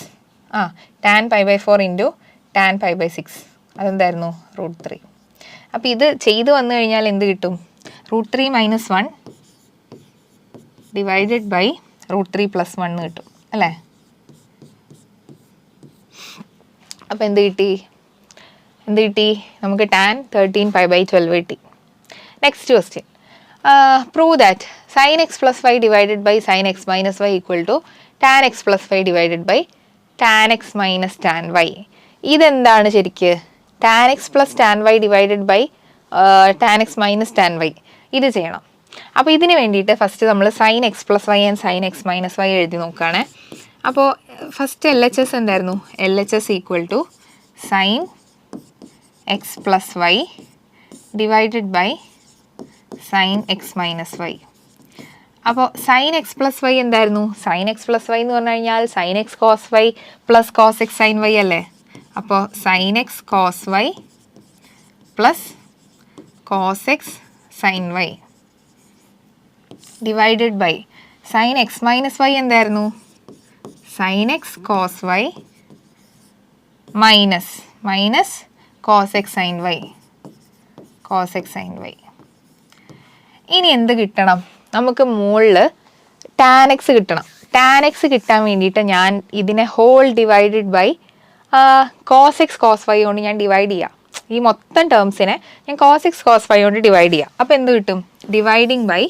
tan pi by 4 into tan pi by 6. അതെന്തായിരുന്നു? √3. അപ്പോൾ ഇത് ചെയ്ത് വന്നു കഴിഞ്ഞാൽ എന്ത് കിട്ടും? √3 മൈനസ് 1 ഡിവൈഡഡ് ബൈ √3 പ്ലസ് 1 കിട്ടും അല്ലേ? അപ്പോൾ എന്ത് കിട്ടി? നമുക്ക് ടാൻ 13 പൈ ബൈ 12 കിട്ടി. Next question, prove that sine x plus y divided by sine x minus y equal to tan x plus y divided by tan x minus tan y. ഇതെന്താണ് ശരിക്ക്? Tan x plus tan y divided by tan x minus tan y. ഇത് ചെയ്യണം. അപ്പോൾ ഇതിന് വേണ്ടിയിട്ട് first നമ്മൾ sine x plus y and sine x minus y എഴുതി നോക്കുകയാണ്. അപ്പോൾ ഫസ്റ്റ് എൽ എച്ച് എസ് എന്തായിരുന്നു? L H S equal to sine x plus y divided by sine x minus y. അപ്പോൾ സൈൻ എക്സ് പ്ലസ് വൈ എന്തായിരുന്നു? Sine x plus y എന്ന് പറഞ്ഞു കഴിഞ്ഞാൽ sine x cos y plus cos x sine y അല്ലേ? അപ്പോൾ sine x cos y plus cos x sine y divided by sine x minus y എന്തായിരുന്നു? Sine x cos y minus cos x sine y ഇനി എന്ത് കിട്ടണം? നമുക്ക് മുകളിൽ tan X കിട്ടണം. Tan x കിട്ടാൻ വേണ്ടിയിട്ട് ഞാൻ ഇതിനെ whole divided by cos x cos y കൊണ്ട് ഞാൻ ഡിവൈഡ് ചെയ്യാം. ഈ മൊത്തം ടേംസിനെ ഞാൻ കോസ് എക്സ് കോസ് വൈ കൊണ്ട് ഡിവൈഡ് ചെയ്യാം. അപ്പോൾ എന്ത് കിട്ടും? Dividing by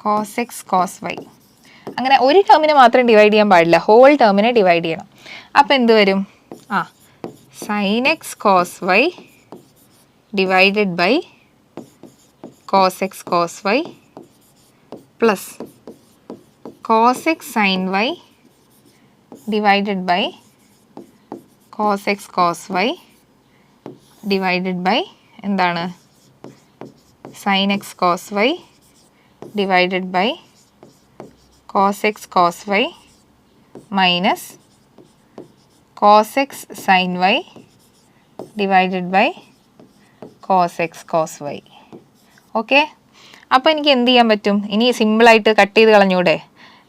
cos x cos y. അങ്ങനെ ഒരു ടേമിനെ മാത്രം ഡിവൈഡ് ചെയ്യാൻ പാടില്ല, ഹോൾ ടേമിനെ ഡിവൈഡ് ചെയ്യണം. അപ്പോൾ എന്ത് വരും? Sine x cos y divided by cos x cos y plus cos x sine y divided by cos x cos y divided by എന്താണ് sine x cos y divided by cos x cos y minus cos x sine y divided by cos x cos y. Okay, അപ്പോൾ എനിക്ക് എന്ത് ചെയ്യാൻ പറ്റും? ഇനി സിമ്പിളായിട്ട് cut ചെയ്ത് കളഞ്ഞൂടെ?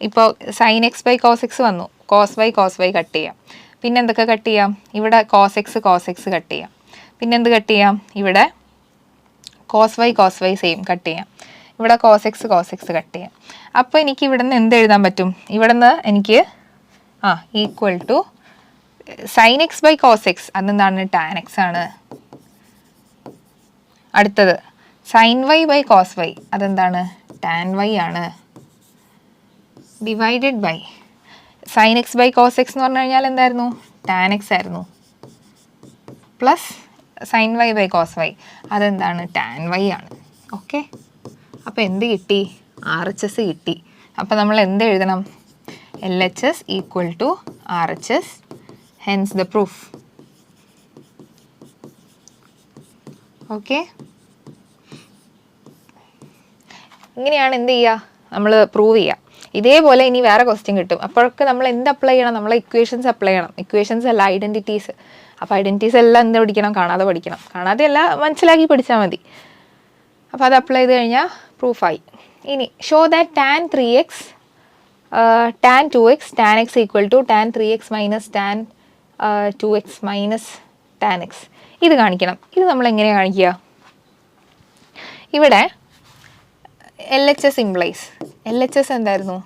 ഇപ്പോൾ sine x by cos x വന്നു, കോസ് വൈ കട്ട് ചെയ്യാം. പിന്നെ എന്തൊക്കെ കട്ട് ചെയ്യാം? ഇവിടെ കോസ് എക്സ് കട്ട് ചെയ്യാം. പിന്നെ എന്ത് കട്ട് ചെയ്യാം? ഇവിടെ കോസ് വൈ സെയിം കട്ട് ചെയ്യാം. ഇവിടെ കോസ് എക്സ് കട്ട് ചെയ്യാം. അപ്പോൾ എനിക്ക് ഇവിടെ നിന്ന് എന്ത് എഴുതാൻ പറ്റും? ഇവിടെ നിന്ന് എനിക്ക് equal to sine x by cos x, അതെന്താണ്? ടാൻ എക്സ് ആണ്. അടുത്തത് sine y by cos y, അതെന്താണ്? ടാൻ വൈ ആണ്. Divided by sine x by cos x എന്ന് പറഞ്ഞു കഴിഞ്ഞാൽ എന്തായിരുന്നു? ടാൻ എക്സ് ആയിരുന്നു. Plus sine y by cos y, അതെന്താണ്? ടാൻ വൈ ആണ്. ഓക്കെ, അപ്പോൾ എന്ത് കിട്ടി? RHS കിട്ടി. അപ്പോൾ നമ്മൾ എന്ത് എഴുതണം? LHS equal to RHS, hence the proof. Okay, ഇങ്ങനെയാണ് എന്ത് ചെയ്യുക? നമ്മൾ പ്രൂവ് ചെയ്യുക. ഇതേപോലെ ഇനി വേറെ ക്വസ്റ്റ്യൻ കിട്ടും. അപ്പോഴൊക്കെ നമ്മൾ എന്ത് അപ്ലൈ ചെയ്യണം? നമ്മളെ ഇക്വേഷൻസ് അപ്ലൈ ചെയ്യണം. ഇക്വേഷൻസ് അല്ല, ഐഡൻറ്റിറ്റീസ്. അപ്പോൾ ഐഡൻറ്റിറ്റീസ് എല്ലാം എന്ത് പഠിക്കണം? കാണാതെ പഠിക്കണം. കാണാതെ അല്ല, മനസ്സിലാക്കി പഠിച്ചാൽ മതി. അപ്പോൾ അത് അപ്ലൈ ചെയ്ത് കഴിഞ്ഞാൽ പ്രൂഫായി. ഇനി show that tan 3x tan 2x tan x equal to tan 3x minus tan 2x minus tan x. ഇത് കാണിക്കണം. ഇത് നമ്മൾ എങ്ങനെയാണ് കാണിക്കുക? ഇവിടെ LHS ഇംപ്ലൈസ്, LHS എന്തായിരുന്നു?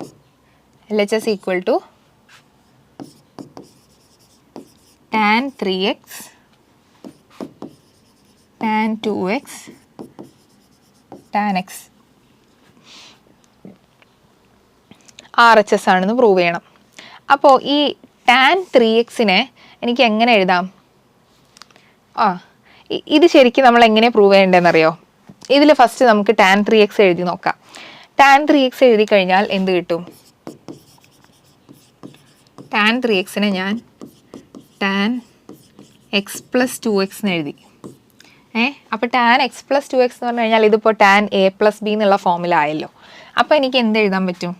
LHS equal to tan 3x tan 2x tan x. RHS ആണെന്ന് prove ചെയ്യണം. അപ്പോൾ ഈ ടാൻ 3xനെ എനിക്ക് എങ്ങനെ എഴുതാം? ഇത് ശരിക്കും നമ്മൾ എങ്ങനെ പ്രൂവ് ചെയ്യേണ്ടതെന്നറിയോ? ഇതിൽ ഫസ്റ്റ് നമുക്ക് ടാൻ 3x എഴുതി നോക്കാം. ടാൻ 3x എഴുതി കഴിഞ്ഞാൽ എന്ത് കിട്ടും? ടാൻ 3xനെ ഞാൻ ടാൻ എക്സ് പ്ലസ് 2x എന്ന് എഴുതി. അപ്പോൾ ടാൻ എക്സ് പ്ലസ് 2x എന്ന് പറഞ്ഞു കഴിഞ്ഞാൽ ഇതിപ്പോൾ ടാൻ a പ്ലസ് ബി എന്നുള്ള ഫോമിലായല്ലോ. അപ്പോൾ എനിക്ക് എന്ത് എഴുതാൻ പറ്റും?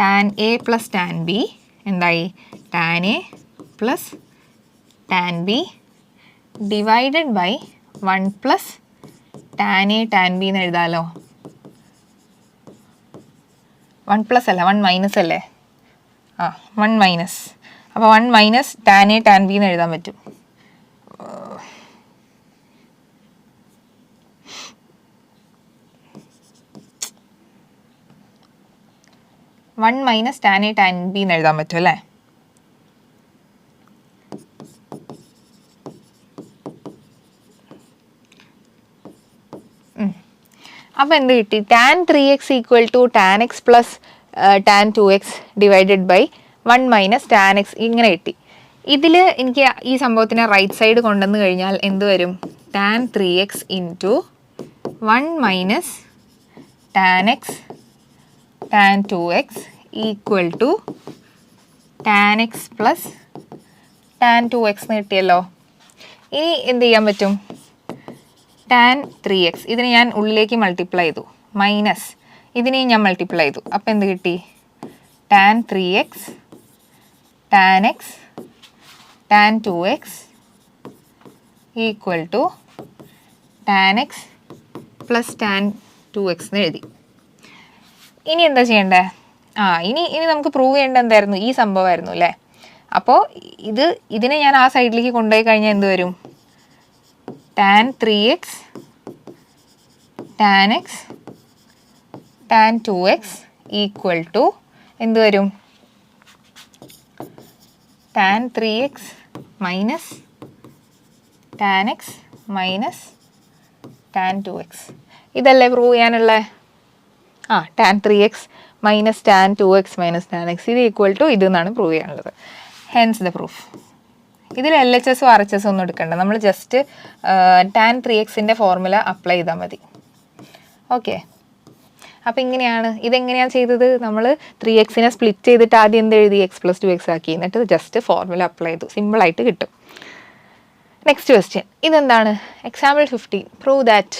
Tan a plus tan b എന്തായി? Tan a plus tan b divided by 1 plus tan a tan b എന്ന് എഴുതാമല്ലോ. 1 പ്ലസ് അല്ല, 1 മൈനസ് അല്ലേ? 1 മൈനസ്. അപ്പോൾ 1 minus tan a tan b എന്ന് എഴുതാൻ പറ്റും. One minus tan a tan b എന്ന് എഴുതാൻ പറ്റും അല്ലേ? അപ്പോൾ എന്ത് കിട്ടി? Tan 3x equal to tan x plus tan 2x divided by 1 minus tan x, ഇങ്ങനെ കിട്ടി. ഇതിൽ എനിക്ക് ഈ സംഭവത്തിനെ റൈറ്റ് സൈഡ് കൊണ്ടുവന്ന് കഴിഞ്ഞാൽ എന്ത് വരും? Tan 3x into 1 minus tan x tan 2x equal to tan x plus tan 2x എന്ന് കിട്ടിയല്ലോ. ഇനി എന്ത് ചെയ്യാൻ പറ്റും? ടാൻ 3x ഇതിനെ ഞാൻ ഉള്ളിലേക്ക് മൾട്ടിപ്ലൈ ചെയ്തു, മൈനസ് ഇതിനെയും ഞാൻ മൾട്ടിപ്ലൈ ചെയ്തു. അപ്പോൾ എന്ത് കിട്ടി? Tan 3x tan x tan 2x equal to tan x plus tan 2x എന്ന് എഴുതി. ഇനി എന്താ ചെയ്യേണ്ടത്? ഇനി നമുക്ക് പ്രൂവ് ചെയ്യേണ്ടത് എന്തായിരുന്നു? ഈ സംഭവമായിരുന്നു അല്ലേ? അപ്പോൾ ഇതിനെ ഞാൻ ആ സൈഡിലേക്ക് കൊണ്ടുപോയി കഴിഞ്ഞാൽ എന്ത് വരും? Tan 3x tan x tan 2x equal to എന്ത് വരും? Tan 3x minus tan x minus tan 2x. ഇതല്ലേ പ്രൂവ് ചെയ്യാനുള്ള? Tan 3x minus tan 2x minus tan x ഇത് ഈക്വൽ ടു ഇതെന്നാണ് പ്രൂവ് ചെയ്യാനുള്ളത്. Hence the proof. ഇതിൽ LHS RHS ഒന്നും എടുക്കണ്ട, നമ്മൾ ജസ്റ്റ് ടാൻ 3xൻ്റെ ഫോർമുല അപ്ലൈ ചെയ്താൽ മതി. ഓക്കെ, അപ്പോൾ ഇങ്ങനെയാണ്. ഇതെങ്ങനെയാണ് ചെയ്തത്? നമ്മൾ 3x സ്പ്ലിറ്റ് ചെയ്തിട്ട് ആദ്യം എന്ത് എഴുതി? x+2x ആക്കി. എന്നിട്ട് ജസ്റ്റ് ഫോർമുല അപ്ലൈ ചെയ്തു. സിമ്പിളായിട്ട് കിട്ടും. Next question. ഇതെന്താണ്? എക്സാമ്പിൾ 15. Prove that.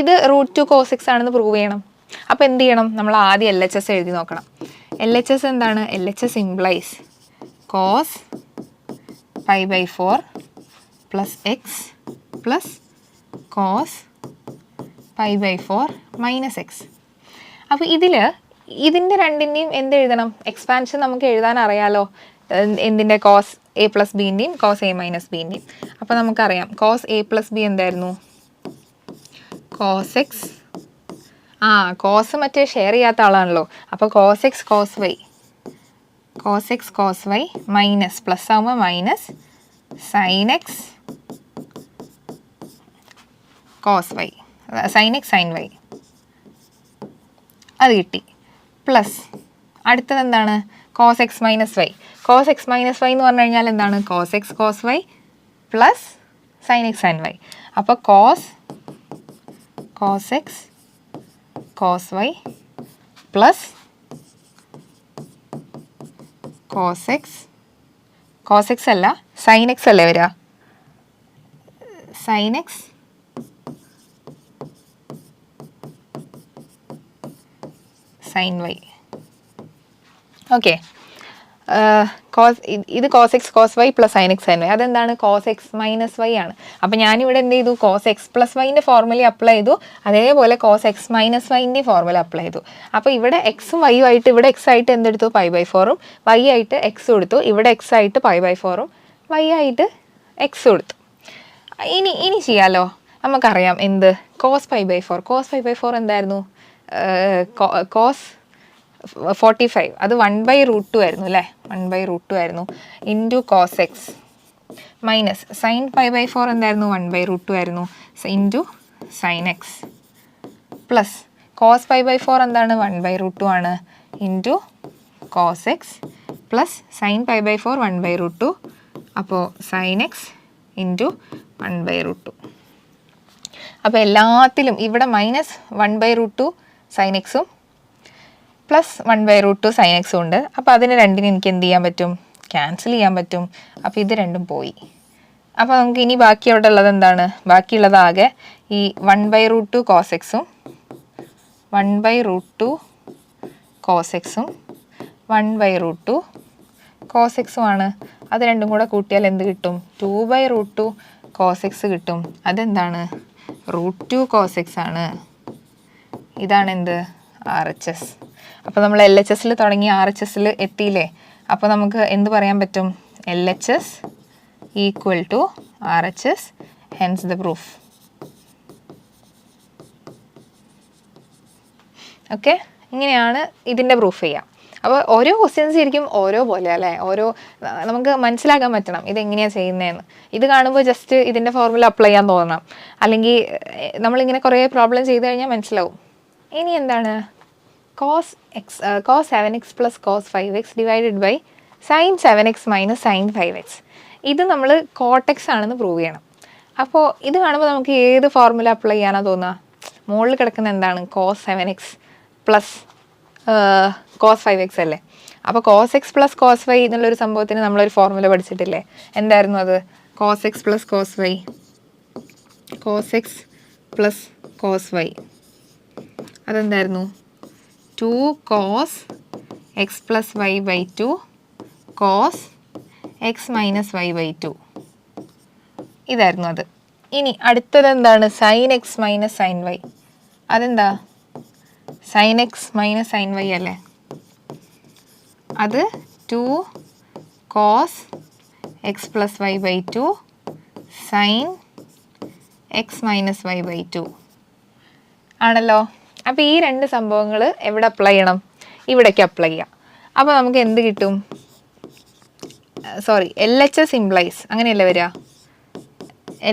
ഇത് √2 cos x ആണെന്ന് പ്രൂവ് ചെയ്യണം. അപ്പോൾ എന്ത് ചെയ്യണം? നമ്മൾ ആദ്യം LHS എഴുതി നോക്കണം. LHS എന്താണ്? LHS implies cos π/4 plus x plus cos π/4 minus x. അപ്പോൾ ഇതിൻ്റെ രണ്ടിൻ്റെയും എന്ത് എഴുതണം? എക്സ്പാൻഷൻ നമുക്ക് എഴുതാൻ അറിയാലോ. എന്തിൻ്റെ? cos a plus bൻ്റെയും cos a minus bൻ്റെയും. അപ്പോൾ നമുക്കറിയാം cos a plus b എന്തായിരുന്നു? cos x. cos മറ്റേ ഷെയർ ചെയ്യാത്ത ആളാണല്ലോ. അപ്പോൾ cos x cos y minus plus ആകുമ്പോൾ minus sin x cos y, sin x sin y, അത് കിട്ടി. പ്ലസ് അടുത്തത് എന്താണ്? cos x minus y. cos x minus y എന്ന് പറഞ്ഞു കഴിഞ്ഞാൽ എന്താണ്? cos x cos y plus sin x sin y. അപ്പോൾ cos x cos y plus cos x അല്ല sin x അല്ലേ വരിക? sin x sin y. Okay. ഇത് cos x cos y plus sin x sin y. അതെന്താണ്? cos x minus y ആണ്. അപ്പോൾ ഞാനിവിടെ എന്ത് ചെയ്തു? cos x പ്ലസ് വൈൻ്റെ ഫോർമുല അപ്ലൈ ചെയ്തു. അതേപോലെ cos x മൈനസ് വൈൻ്റെ ഫോർമുല അപ്ലൈ ചെയ്തു. അപ്പോൾ ഇവിടെ എക്സും വൈയും ആയിട്ട് ഇവിടെ എക്സ് ആയിട്ട് എന്തെടുത്തു? π/4ഉം y ആയിട്ട് എക്സ് കൊടുത്തു. ഇവിടെ എക്സ് ആയിട്ട് π/4ഉം y ആയിട്ട് എക്സ് കൊടുത്തു. ഇനി ചെയ്യാലോ. നമുക്കറിയാം എന്ത്? cos π/4 എന്തായിരുന്നു? cos 45. അത് 1/√2 ആയിരുന്നു അല്ലേ? 1/√2 ആയിരുന്നു. Into cos x minus sin π/4 എന്തായിരുന്നു? 1/√2 ആയിരുന്നു. Into sin x plus cos π/4 എന്താണ്? 1/√2 ആണ്. Into cos x plus sin π/4 1/√2. അപ്പോൾ sin x ഇൻറ്റു 1/√2. അപ്പോൾ എല്ലാത്തിലും ഇവിടെ മൈനസ് 1/√2 sin x-ഉം പ്ലസ് 1/√2 sin x ഉണ്ട്. അപ്പോൾ അതിന് രണ്ടിനും എനിക്ക് എന്ത് ചെയ്യാൻ പറ്റും? ക്യാൻസൽ ചെയ്യാൻ പറ്റും. അപ്പോൾ ഇത് രണ്ടും പോയി. അപ്പോൾ നമുക്ക് ഇനി ബാക്കി അവിടെ ഉള്ളത് എന്താണ്? ബാക്കിയുള്ളത് ആകെ ഈ 1/√2 cos x-ഉം 1/√2 cos x-ഉം 1/√2 cos x-ഉം ആണ്. അത് രണ്ടും കൂടെ കൂട്ടിയാൽ എന്ത് കിട്ടും? 2/√2 cos x കിട്ടും. അതെന്താണ്? √2 cos x ആണ്. ഇതാണ് എന്ത്? RHS. അപ്പോൾ നമ്മൾ LHS തുടങ്ങി RHS എത്തിയില്ലേ? അപ്പോൾ നമുക്ക് എന്ത് പറയാൻ പറ്റും? LHS equal to RHS, hence the proof. Okay, ഇങ്ങനെയാണ് ഇതിൻ്റെ പ്രൂഫ് ചെയ്യുക. അപ്പോൾ ഓരോ ക്വസ്റ്റ്യൻസ് ശരിക്കും ഓരോ പോലെ അല്ലേ? നമുക്ക് മനസ്സിലാക്കാൻ പറ്റണം ഇതെങ്ങനെയാണ് ചെയ്യുന്നതെന്ന്. ഇത് കാണുമ്പോൾ ജസ്റ്റ് ഇതിൻ്റെ ഫോർമുല അപ്ലൈ ചെയ്യാൻ തോന്നണം. അല്ലെങ്കിൽ നമ്മളിങ്ങനെ കുറേ പ്രോബ്ലം ചെയ്ത് കഴിഞ്ഞാൽ മനസ്സിലാവും. ഇനി എന്താണ്? cos 7x plus cos 5x divided by sin 7x minus sin 5x. ഇത് നമ്മൾ കോട്ടെക്സ് ആണെന്ന് പ്രൂവ് ചെയ്യണം. അപ്പോൾ ഇത് കാണുമ്പോൾ നമുക്ക് ഏത് ഫോർമുല അപ്ലൈ ചെയ്യാനാണ് തോന്നുക? മുകളിൽ കിടക്കുന്ന എന്താണ്? cos 7x plus cos 5x അല്ലേ? അപ്പോൾ cos x plus cos y എന്നുള്ളൊരു സംഭവത്തിന് നമ്മളൊരു ഫോർമുല പഠിച്ചിട്ടില്ലേ? എന്തായിരുന്നു അത്? cos x plus cos y, cos x plus cos y. അതെന്തായിരുന്നു? 2 cos x plus y by 2 cos x minus y by 2. ഇതായിരുന്നു അത്. ഇനി അടുത്തത് എന്താണ്? sin x minus sin y. അതെന്താ? sin x minus sin y അല്ലേ? അത് 2 cos x plus y by 2 sin x minus y by 2 ആണല്ലോ. അപ്പോൾ ഈ രണ്ട് സംഭവങ്ങൾ എവിടെ അപ്ലൈ ചെയ്യണം? ഇവിടേക്ക് അപ്ലൈ ചെയ്യാം. അപ്പോൾ നമുക്ക് എന്ത് കിട്ടും? LHS ഇംപ്ലൈസ്, അങ്ങനെയല്ലേ വരിക?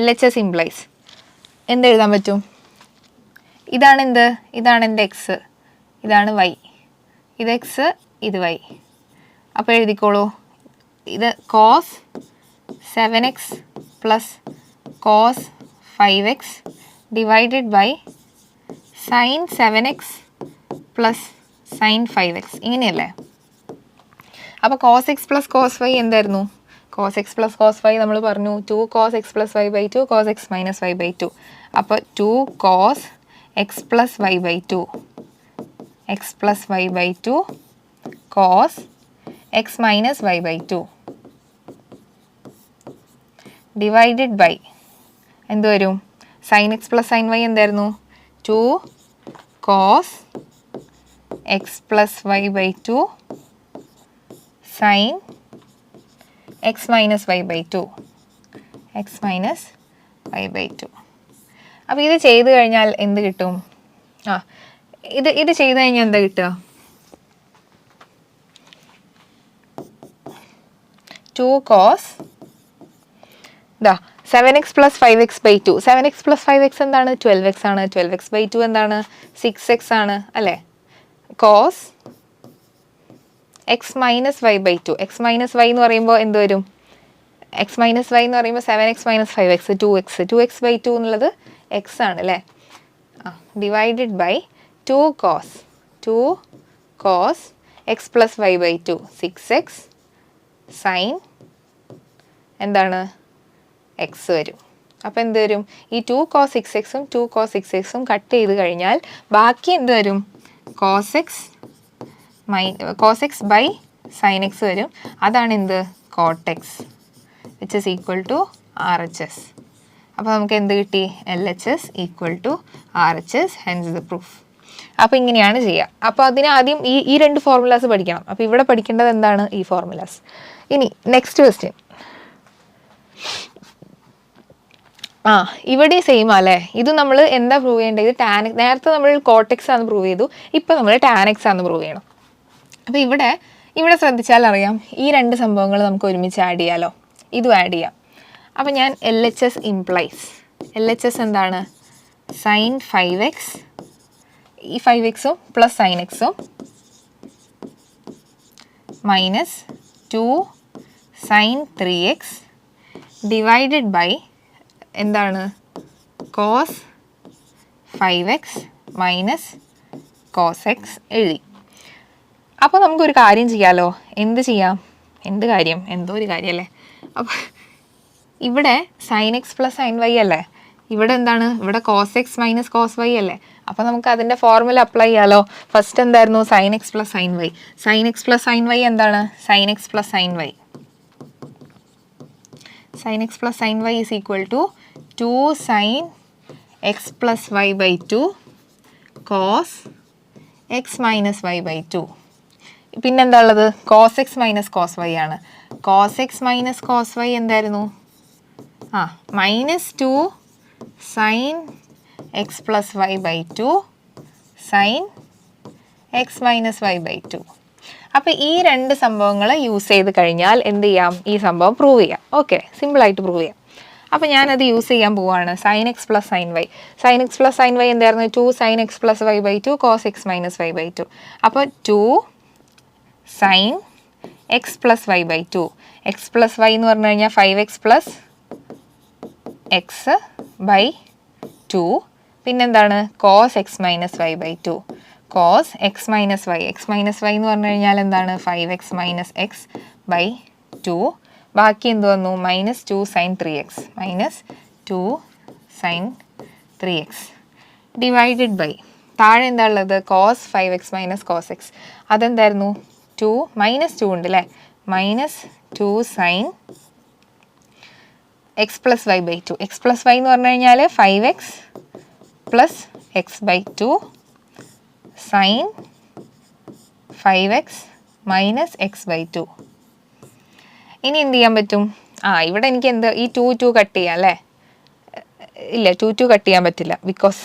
LHS ഇംപ്ലൈസ് എന്തെഴുതാൻ പറ്റും? ഇതാണ് എന്ത്? ഇതാണ് എൻ്റെ എക്സ്, ഇതാണ് വൈ, ഇത് എക്സ്, ഇത് വൈ. അപ്പോൾ എഴുതിക്കോളൂ. ഇത് cos 7x plus cos 5x divided by sine 7x plus sine 5x ഇങ്ങനെയല്ലേ? അപ്പോൾ cos x plus cos y എന്തായിരുന്നു? Cos x plus cos y നമ്മൾ പറഞ്ഞു 2 cos x plus y by 2 cos x minus y by 2. അപ്പോൾ 2 cos x plus y by 2 x plus y by 2 cos x minus y by 2 divided by എന്ത് വരും? Sine x plus sine y എന്തായിരുന്നു? 2 cos x plus y by 2 sine x minus y by 2 x minus y by 2. അപ്പോൾ ഇത് ചെയ്ത് കഴിഞ്ഞാൽ എന്ത് കിട്ടും? ഇത് ചെയ്ത് കഴിഞ്ഞാൽ എന്താ കിട്ടുക? 2 cos 7x plus 5x by 2. 7x plus 5x എന്താണ്? 12x ആണ്. 12x ബൈ 2 എന്താണ്? 6x ആണ് അല്ലേ? Cos x minus y by 2. X minus y എന്ന് പറയുമ്പോൾ എന്ത് വരും? എക്സ് മൈനസ് വൈ എന്ന് പറയുമ്പോൾ 7x minus 5x 2x. 2x by 2 എന്നുള്ളത് എക്സ് ആണ് അല്ലേ? Divided by 2 cos x plus y by 2 6x sine എന്താണ്? എക്സ് വരും. അപ്പോൾ എന്ത് വരും? ഈ 2 കോസ് 6xഉം 2 കോസ് 6xഉം കട്ട് ചെയ്ത് കഴിഞ്ഞാൽ ബാക്കി എന്ത് വരും? Cos x by sine x വരും. അതാണ് എന്ത്? Cot x which is equal to R H S. അപ്പോൾ നമുക്ക് എന്ത് കിട്ടി? L H S equal to R H S. Hence the proof. അപ്പോൾ ഇങ്ങനെയാണ് ചെയ്യുക. അപ്പോൾ അതിന് ആദ്യം ഈ രണ്ട് ഫോർമുലാസ് പഠിക്കണം. അപ്പോൾ ഇവിടെ പഠിക്കേണ്ടത് എന്താണ്? ഈ ഫോർമുലാസ്. ഇനി നെക്സ്റ്റ് ക്വസ്റ്റ്യൻ. ഇവിടെ സെയിം അല്ലേ? ഇത് നമ്മൾ എന്താ പ്രൂവ് ചെയ്യേണ്ടത്? ഇത് നേരത്തെ നമ്മൾ കോട്ടെക്സ് ആണെന്ന് പ്രൂവ് ചെയ്തു. ഇപ്പോൾ നമ്മൾ ടാൻ എക്സ് ആണെന്ന് പ്രൂവ് ചെയ്യണം. അപ്പോൾ ഇവിടെ ശ്രദ്ധിച്ചാൽ അറിയാം, ഈ രണ്ട് സംഭവങ്ങൾ നമുക്ക് ഒരുമിച്ച് ആഡ് ചെയ്യാമല്ലോ. ഇതും ആഡ് ചെയ്യാം. അപ്പോൾ ഞാൻ L H S implies, L H S എന്താണ്? സൈൻ 5x, ഈ 5xഉം പ്ലസ് സൈൻ എക്സും minus 2 sine 3x divided by എന്താണ്? Cos 5x minus cos x എഴുതി. അപ്പോൾ നമുക്കൊരു കാര്യം ചെയ്യാമല്ലോ. എന്ത് ചെയ്യാം? എന്ത് കാര്യം? എന്തോ ഒരു കാര്യമല്ലേ. അപ്പോൾ ഇവിടെ sine x plus sine y അല്ലേ? ഇവിടെ എന്താണ്? ഇവിടെ cos x minus cos y അല്ലേ? അപ്പോൾ നമുക്ക് അതിൻ്റെ ഫോർമുല അപ്ലൈ ചെയ്യാമല്ലോ. ഫസ്റ്റ് എന്തായിരുന്നു? Sine x plus sine y. Sine x plus sine y എന്താണ്? Sine x plus sine y. Sine x plus sine y is equal to 2 sine x plus y by 2 cos x minus y by 2. പിന്നെന്താ ഉള്ളത്? Cos x minus cos Y ആണ്. Cos x minus cos y എന്തായിരുന്നു? Minus 2 sine x plus y by 2 sine x minus y by 2. അപ്പോൾ ഈ രണ്ട് സംഭവങ്ങൾ use ചെയ്ത് കഴിഞ്ഞാൽ എന്ത് ചെയ്യാം? ഈ സംഭവം പ്രൂവ് ചെയ്യാം. ഓക്കെ, സിമ്പിളായിട്ട് പ്രൂവ് ചെയ്യാം. അപ്പോൾ ഞാനത് യൂസ് ചെയ്യാൻ പോവുകയാണ്. Sine x plus sine y. Sine x plus sine y എന്തായിരുന്നു? 2 sine x plus y by 2 cos x minus y by 2. അപ്പോൾ 2 sine x plus y by 2. X plus y എന്ന് പറഞ്ഞു കഴിഞ്ഞാൽ 5x പ്ലസ് എക്സ് ബൈ 2. പിന്നെന്താണ്? Cos x minus y by 2. Cos x minus y. X minus y എന്ന് പറഞ്ഞു കഴിഞ്ഞാൽ എന്താണ്? 5x minus x by 2. ബാക്കി എന്ത് വന്നു? Minus 2 sine 3x. Minus 2 sine 3x divided by താഴെ എന്താ ഉള്ളത്? Cos 5x minus cos x. അതെന്തായിരുന്നു? 2 മൈനസ് 2 ഉണ്ട് അല്ലേ? Minus 2 sine x plus y by 2. X plus y എന്ന് പറഞ്ഞു കഴിഞ്ഞാൽ 5x plus x by 2 sine 5x minus x by 2. ഇനി എന്ത് ചെയ്യാൻ പറ്റും? ഇവിടെ എനിക്ക് എന്ത്? ഈ 2 കട്ട് ചെയ്യാം അല്ലേ? ഇല്ല, 2 കട്ട് ചെയ്യാൻ പറ്റില്ല. ബിക്കോസ്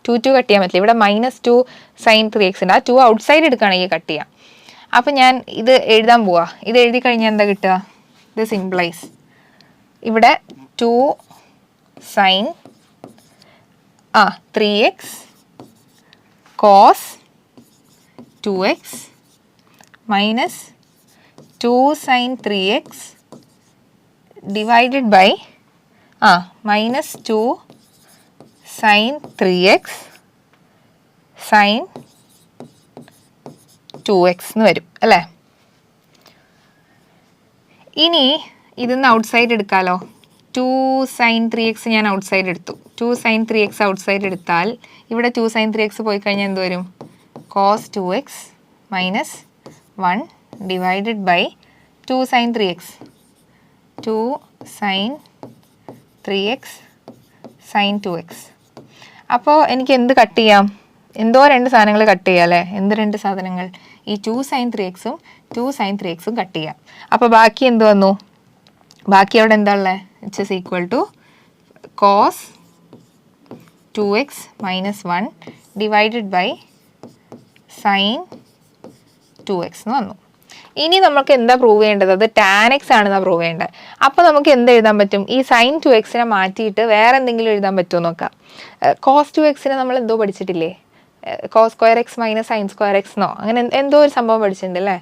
2 കട്ട് ചെയ്യാൻ പറ്റില്ല. ഇവിടെ മൈനസ് 2 സൈൻ 3x ഉണ്ട്. ആ 2 ഔട്ട് സൈഡ് എടുക്കുകയാണെങ്കിൽ കട്ട് ചെയ്യാം. അപ്പം ഞാൻ ഇത് എഴുതാൻ പോവാ. ഇത് എഴുതി കഴിഞ്ഞാൽ എന്താ കിട്ടുക? ഇത് സിംപ്ലൈസ്. ഇവിടെ 2 sine 3x cos 2x minus 2 sine 3x divided by minus 2 sine 3x sine 2x എന്ന് വരും അല്ലേ. ഇനി ഇതൊന്ന് ഔട്ട് സൈഡ് എടുക്കാമല്ലോ. 2 sin 3x ഞാൻ ഔട്ട് സൈഡ് എടുത്തു. 2 sin 3x ഔട്ട് സൈഡ് എടുത്താൽ ഇവിടെ 2 sin 3x പോയി കഴിഞ്ഞാൽ എന്ത് വരും? cos 2x minus 1 divided by 2 sin 3x. 2 sin 3x sin 2x. അപ്പോൾ എനിക്ക് എന്ത് കട്ട് ചെയ്യാം? എന്തോ രണ്ട് സാധനങ്ങൾ കട്ട് ചെയ്യാം അല്ലേ? എന്ത് രണ്ട് സാധനങ്ങൾ? ഈ 2 sin 3xും 2 sin 3xും കട്ട് ചെയ്യാം. അപ്പോൾ ബാക്കി എന്ത് വന്നു? ബാക്കി അവിടെ എന്താ ഉള്ളത്? It's is equal to cos 2x minus 1 divided by sine 2x എന്ന് വന്നു. ഇനി നമുക്ക് എന്താ പ്രൂവ് ചെയ്യേണ്ടത്? അത് tan x ആണെന്നാണ് പ്രൂവ് ചെയ്യേണ്ടത്. അപ്പോൾ നമുക്ക് എന്ത് എഴുതാൻ പറ്റും? ഈ സൈൻ 2xനെ മാറ്റിയിട്ട് വേറെ എന്തെങ്കിലും എഴുതാൻ പറ്റുമോ നോക്കാം. cos 2xനെ നമ്മൾ എന്തോ പഠിച്ചിട്ടില്ലേ? cos square x minus sine square X എന്നോ അങ്ങനെ എന്തോ ഒരു സംഭവം പഠിച്ചിട്ടുണ്ട് അല്ലേ?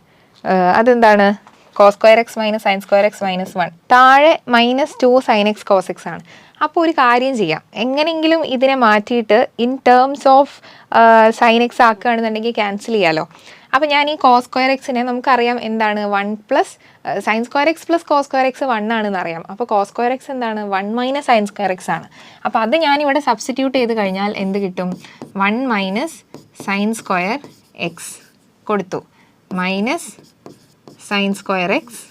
അതെന്താണ്? cos square x minus sine square x minus 1. താഴെ -2 sin x cos x ആണ്. അപ്പോൾ ഒരു കാര്യം ചെയ്യാം, എങ്ങനെയെങ്കിലും ഇതിനെ മാറ്റിയിട്ട് in terms of sine x ആക്കുകയാണെന്നുണ്ടെങ്കിൽ ക്യാൻസൽ ചെയ്യാമല്ലോ. അപ്പോൾ ഞാൻ ഈ cos സ്ക്വയർ എക്സിനെ നമുക്കറിയാം എന്താണ്? 1 plus sine square X plus cos square x 1 ആണെന്ന് അറിയാം. അപ്പോൾ cos സ്ക്വയർ എക്സ് എന്താണ്? 1 മൈനസ് സൈൻ സ്ക്വയർ എക്സ് ആണ്. അപ്പോൾ അത് ഞാനിവിടെ സബ്സ്റ്റിറ്റ്യൂട്ട് ചെയ്ത് കഴിഞ്ഞാൽ എന്ത് കിട്ടും? 1 മൈനസ് സൈൻ സ്ക്വയർ എക്സ് കൊടുത്തു minus sine square x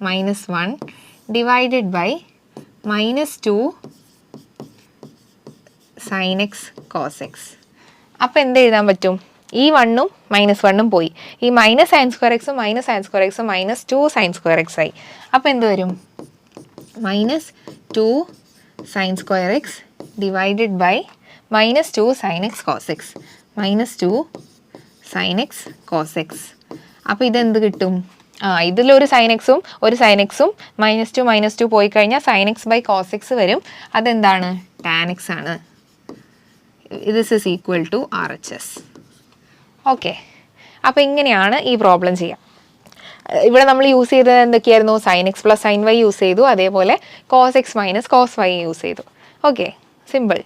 minus 1 divided by -2 sine x cos x. അപ്പോൾ എന്ത് എഴുതാൻ പറ്റും? ഈ 1ഉം -1ഉം പോയി. ഈ മൈനസ് സൈൻ സ്ക്വയർ എക്സും മൈനസ് സൈൻ സ്ക്വയർ എക്സും -2 സൈൻ സ്ക്വയർ എക്സ് ആയി. അപ്പോൾ എന്ത് വരും? -2 sine square x divided by -2 sine x cos x -2 sine x cos x. അപ്പോൾ ഇതെന്ത് കിട്ടും? ഇതിലൊരു സൈൻ എക്സും ഒരു സൈൻ എക്സും -2 പോയി കഴിഞ്ഞാൽ sine x by cos x വരും. അതെന്താണ്? ടാൻ എക്സ് ആണ്. This is equal to RHS. Okay, അപ്പോൾ ഇങ്ങനെയാണ് ഈ പ്രോബ്ലം ചെയ്യാം. ഇവിടെ നമ്മൾ യൂസ് ചെയ്തത് എന്തൊക്കെയായിരുന്നു? Sine x plus sine y use ചെയ്തു, അതേപോലെ cos x minus cos y use ചെയ്തു. Okay, simple.